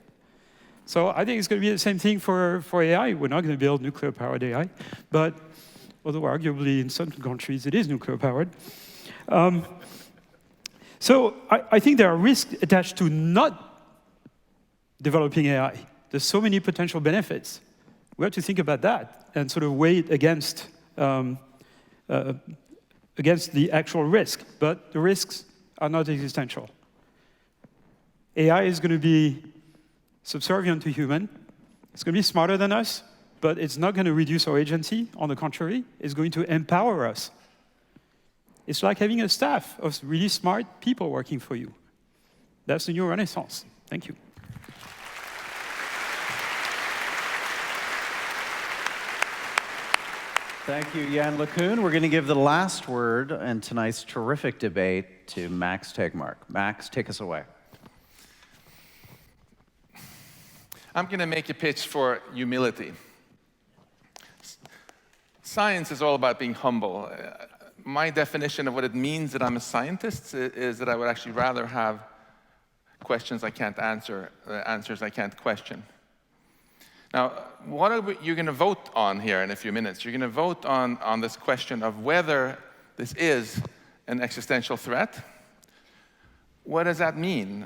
So I think it's going to be the same thing for AI. We're not going to build nuclear-powered AI, but although arguably in some countries it is nuclear-powered. So I think there are risks attached to not developing AI. There's so many potential benefits. We have to think about that and sort of weigh it against against the actual risk, but the risks are not existential. AI is going to be subservient to human. It's going to be smarter than us, but it's not going to reduce our agency. On the contrary, it's going to empower us. It's like having a staff of really smart people working for you. That's the new Renaissance. Thank you. Thank you, Jan LeCun. We're going to give the last word in tonight's terrific debate to Max Tegmark. Max, take us away. I'm going to make a pitch for humility. Science is all about being humble. My definition of what it means that I'm a scientist is that I would actually rather have questions I can't answer, answers I can't question. Now, what are you going to vote on here in a few minutes? You're going to vote on this question of whether this is an existential threat. What does that mean?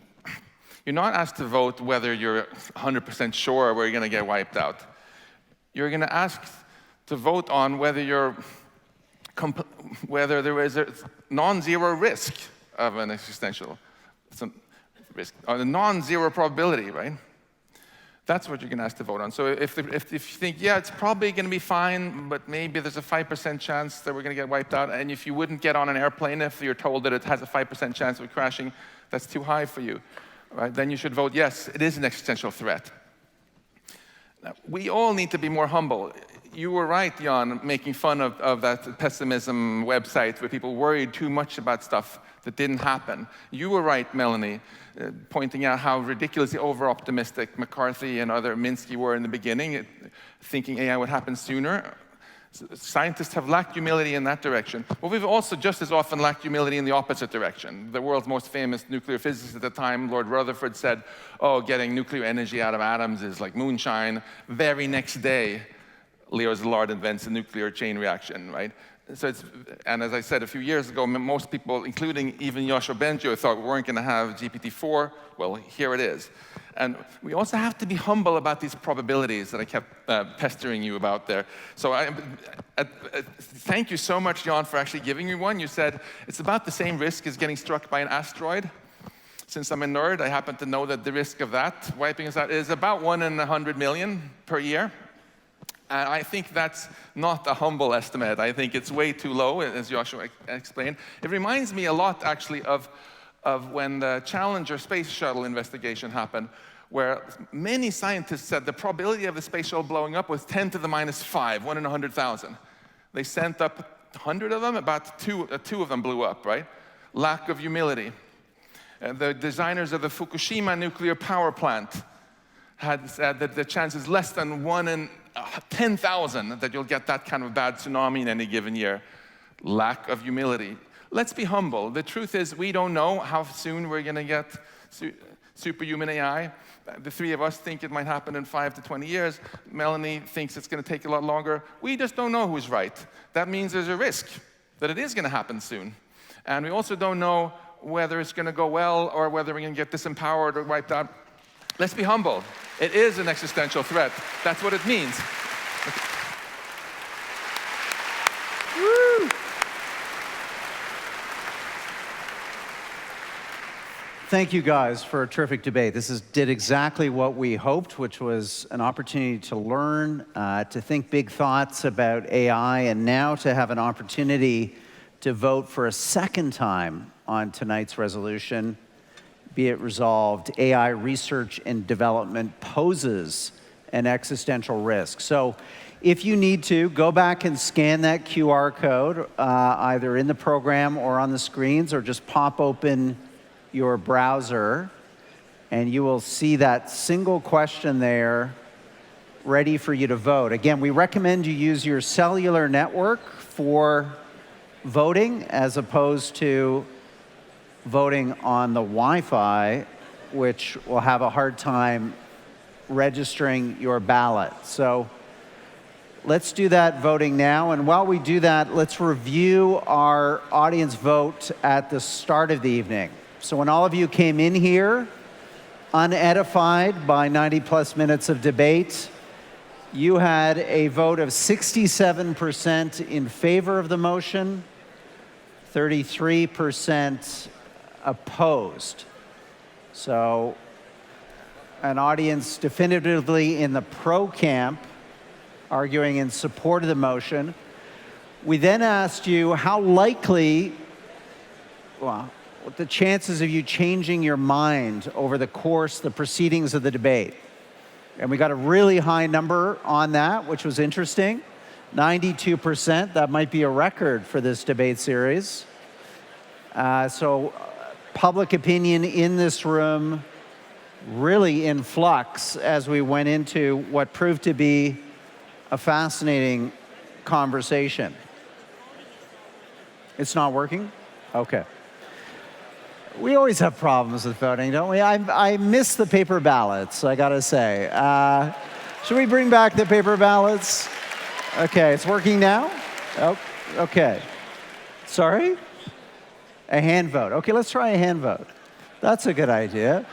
You're not asked to vote whether you're 100% sure we're going to get wiped out. You're going to ask to vote on whether there is a non-zero risk of an existential risk, or a non-zero probability, right? That's what you're going to ask to vote on. So if you think, yeah, it's probably going to be fine, but maybe there's a 5% chance that we're going to get wiped out, and if you wouldn't get on an airplane if you're told that it has a 5% chance of crashing, that's too high for you, right? Then you should vote, yes, it is an existential threat. Now, we all need to be more humble. You were right, Jan, making fun of that pessimism website where people worried too much about stuff that didn't happen. You were right, Melanie, pointing out how ridiculously over-optimistic McCarthy and other Minsky were in the beginning, thinking AI would happen sooner. Scientists have lacked humility in that direction. But we've also just as often lacked humility in the opposite direction. The world's most famous nuclear physicist at the time, Lord Rutherford, said, oh, getting nuclear energy out of atoms is like moonshine. Very next day, Leo Szilard invents a nuclear chain reaction, right? So and as I said a few years ago, most people, including even Yoshua Bengio, thought we weren't going to have GPT-4. Well, here it is. And we also have to be humble about these probabilities that I kept pestering you about there. So thank you so much, Jan, for actually giving me one. You said it's about the same risk as getting struck by an asteroid. Since I'm a nerd, I happen to know that the risk of that wiping us out is about 1 in 100 million per year. And I think that's not a humble estimate. I think it's way too low, as Joshua explained. It reminds me a lot, actually, of when the Challenger space shuttle investigation happened, where many scientists said the probability of the space shuttle blowing up was 10 to the minus 5, 1 in 100,000. They sent up 100 of them, about two of them blew up, right? Lack of humility. The designers of the Fukushima nuclear power plant had said that the chance is less than 1 in 10,000 that you'll get that kind of bad tsunami in any given year. Lack of humility. Let's be humble. The truth is we don't know how soon we're going to get superhuman AI. The three of us think it might happen in 5 to 20 years. Melanie thinks it's going to take a lot longer. We just don't know who's right. That means there's a risk that it is going to happen soon. And we also don't know whether it's going to go well or whether we're going to get disempowered or wiped out. Let's be humble. It is an existential threat. That's what it means. Woo! Thank you guys for a terrific debate. This did exactly what we hoped, which was an opportunity to learn, to think big thoughts about AI, and now to have an opportunity to vote for a second time on tonight's resolution. Be it resolved, AI research and development poses an existential risk. So if you need to, go back and scan that QR code, either in the program or on the screens, or just pop open your browser, and you will see that single question there ready for you to vote. Again, we recommend you use your cellular network for voting as opposed to voting on the Wi-Fi, which will have a hard time registering your ballot. So let's do that voting now. And while we do that, let's review our audience vote at the start of the evening. So when all of you came in here, unedified by 90+ minutes of debate, you had a vote of 67% in favor of the motion, 33% opposed. So an audience definitively in the pro camp, arguing in support of the motion. We then asked you how likely, well, what the chances of you changing your mind over the course, the proceedings of the debate. And we got a really high number on that, which was interesting. 92%, that might be a record for this debate series. So public opinion in this room really in flux as we went into what proved to be a fascinating conversation. It's not working? Okay. We always have problems with voting, don't we? I miss the paper ballots, I gotta say. Should we bring back the paper ballots? Okay, it's working now? Oh, okay. Sorry? A hand vote. Okay, let's try a hand vote. That's a good idea.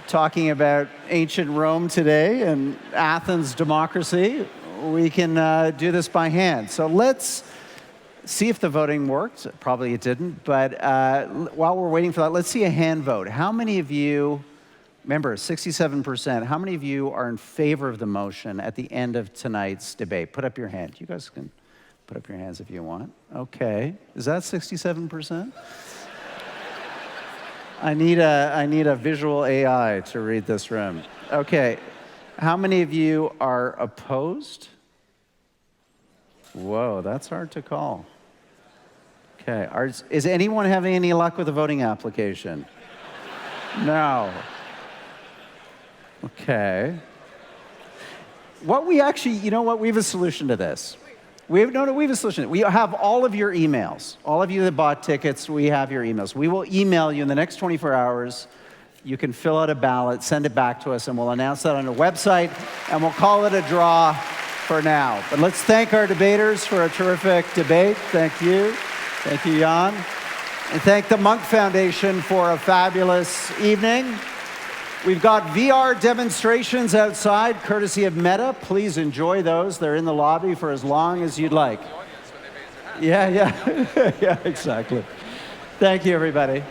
Talking about ancient Rome today and Athens democracy, we can do this by hand. So let's see if the voting worked. Probably it didn't, but while we're waiting for that, let's see a hand vote. How many of you, remember, 67%, how many of you are in favor of the motion at the end of tonight's debate? Put up your hand. You guys can put up your hands if you want. Okay, is that 67%? I need a visual AI to read this room. Okay, how many of you are opposed? Whoa, that's hard to call. Okay, is anyone having any luck with the voting application? No. Okay. What we actually, you know what, we have a solution to this. We have a solution. We have all of your emails. All of you that bought tickets, we have your emails. We will email you in the next 24 hours. You can fill out a ballot, send it back to us, and we'll announce that on our website, and we'll call it a draw for now. But let's thank our debaters for a terrific debate. Thank you. Thank you, Jan. And thank the Munk Foundation for a fabulous evening. We've got VR demonstrations outside, courtesy of Meta. Please enjoy those. They're in the lobby for as long as you'd like. Yeah, yeah. Yeah, exactly. Thank you, everybody.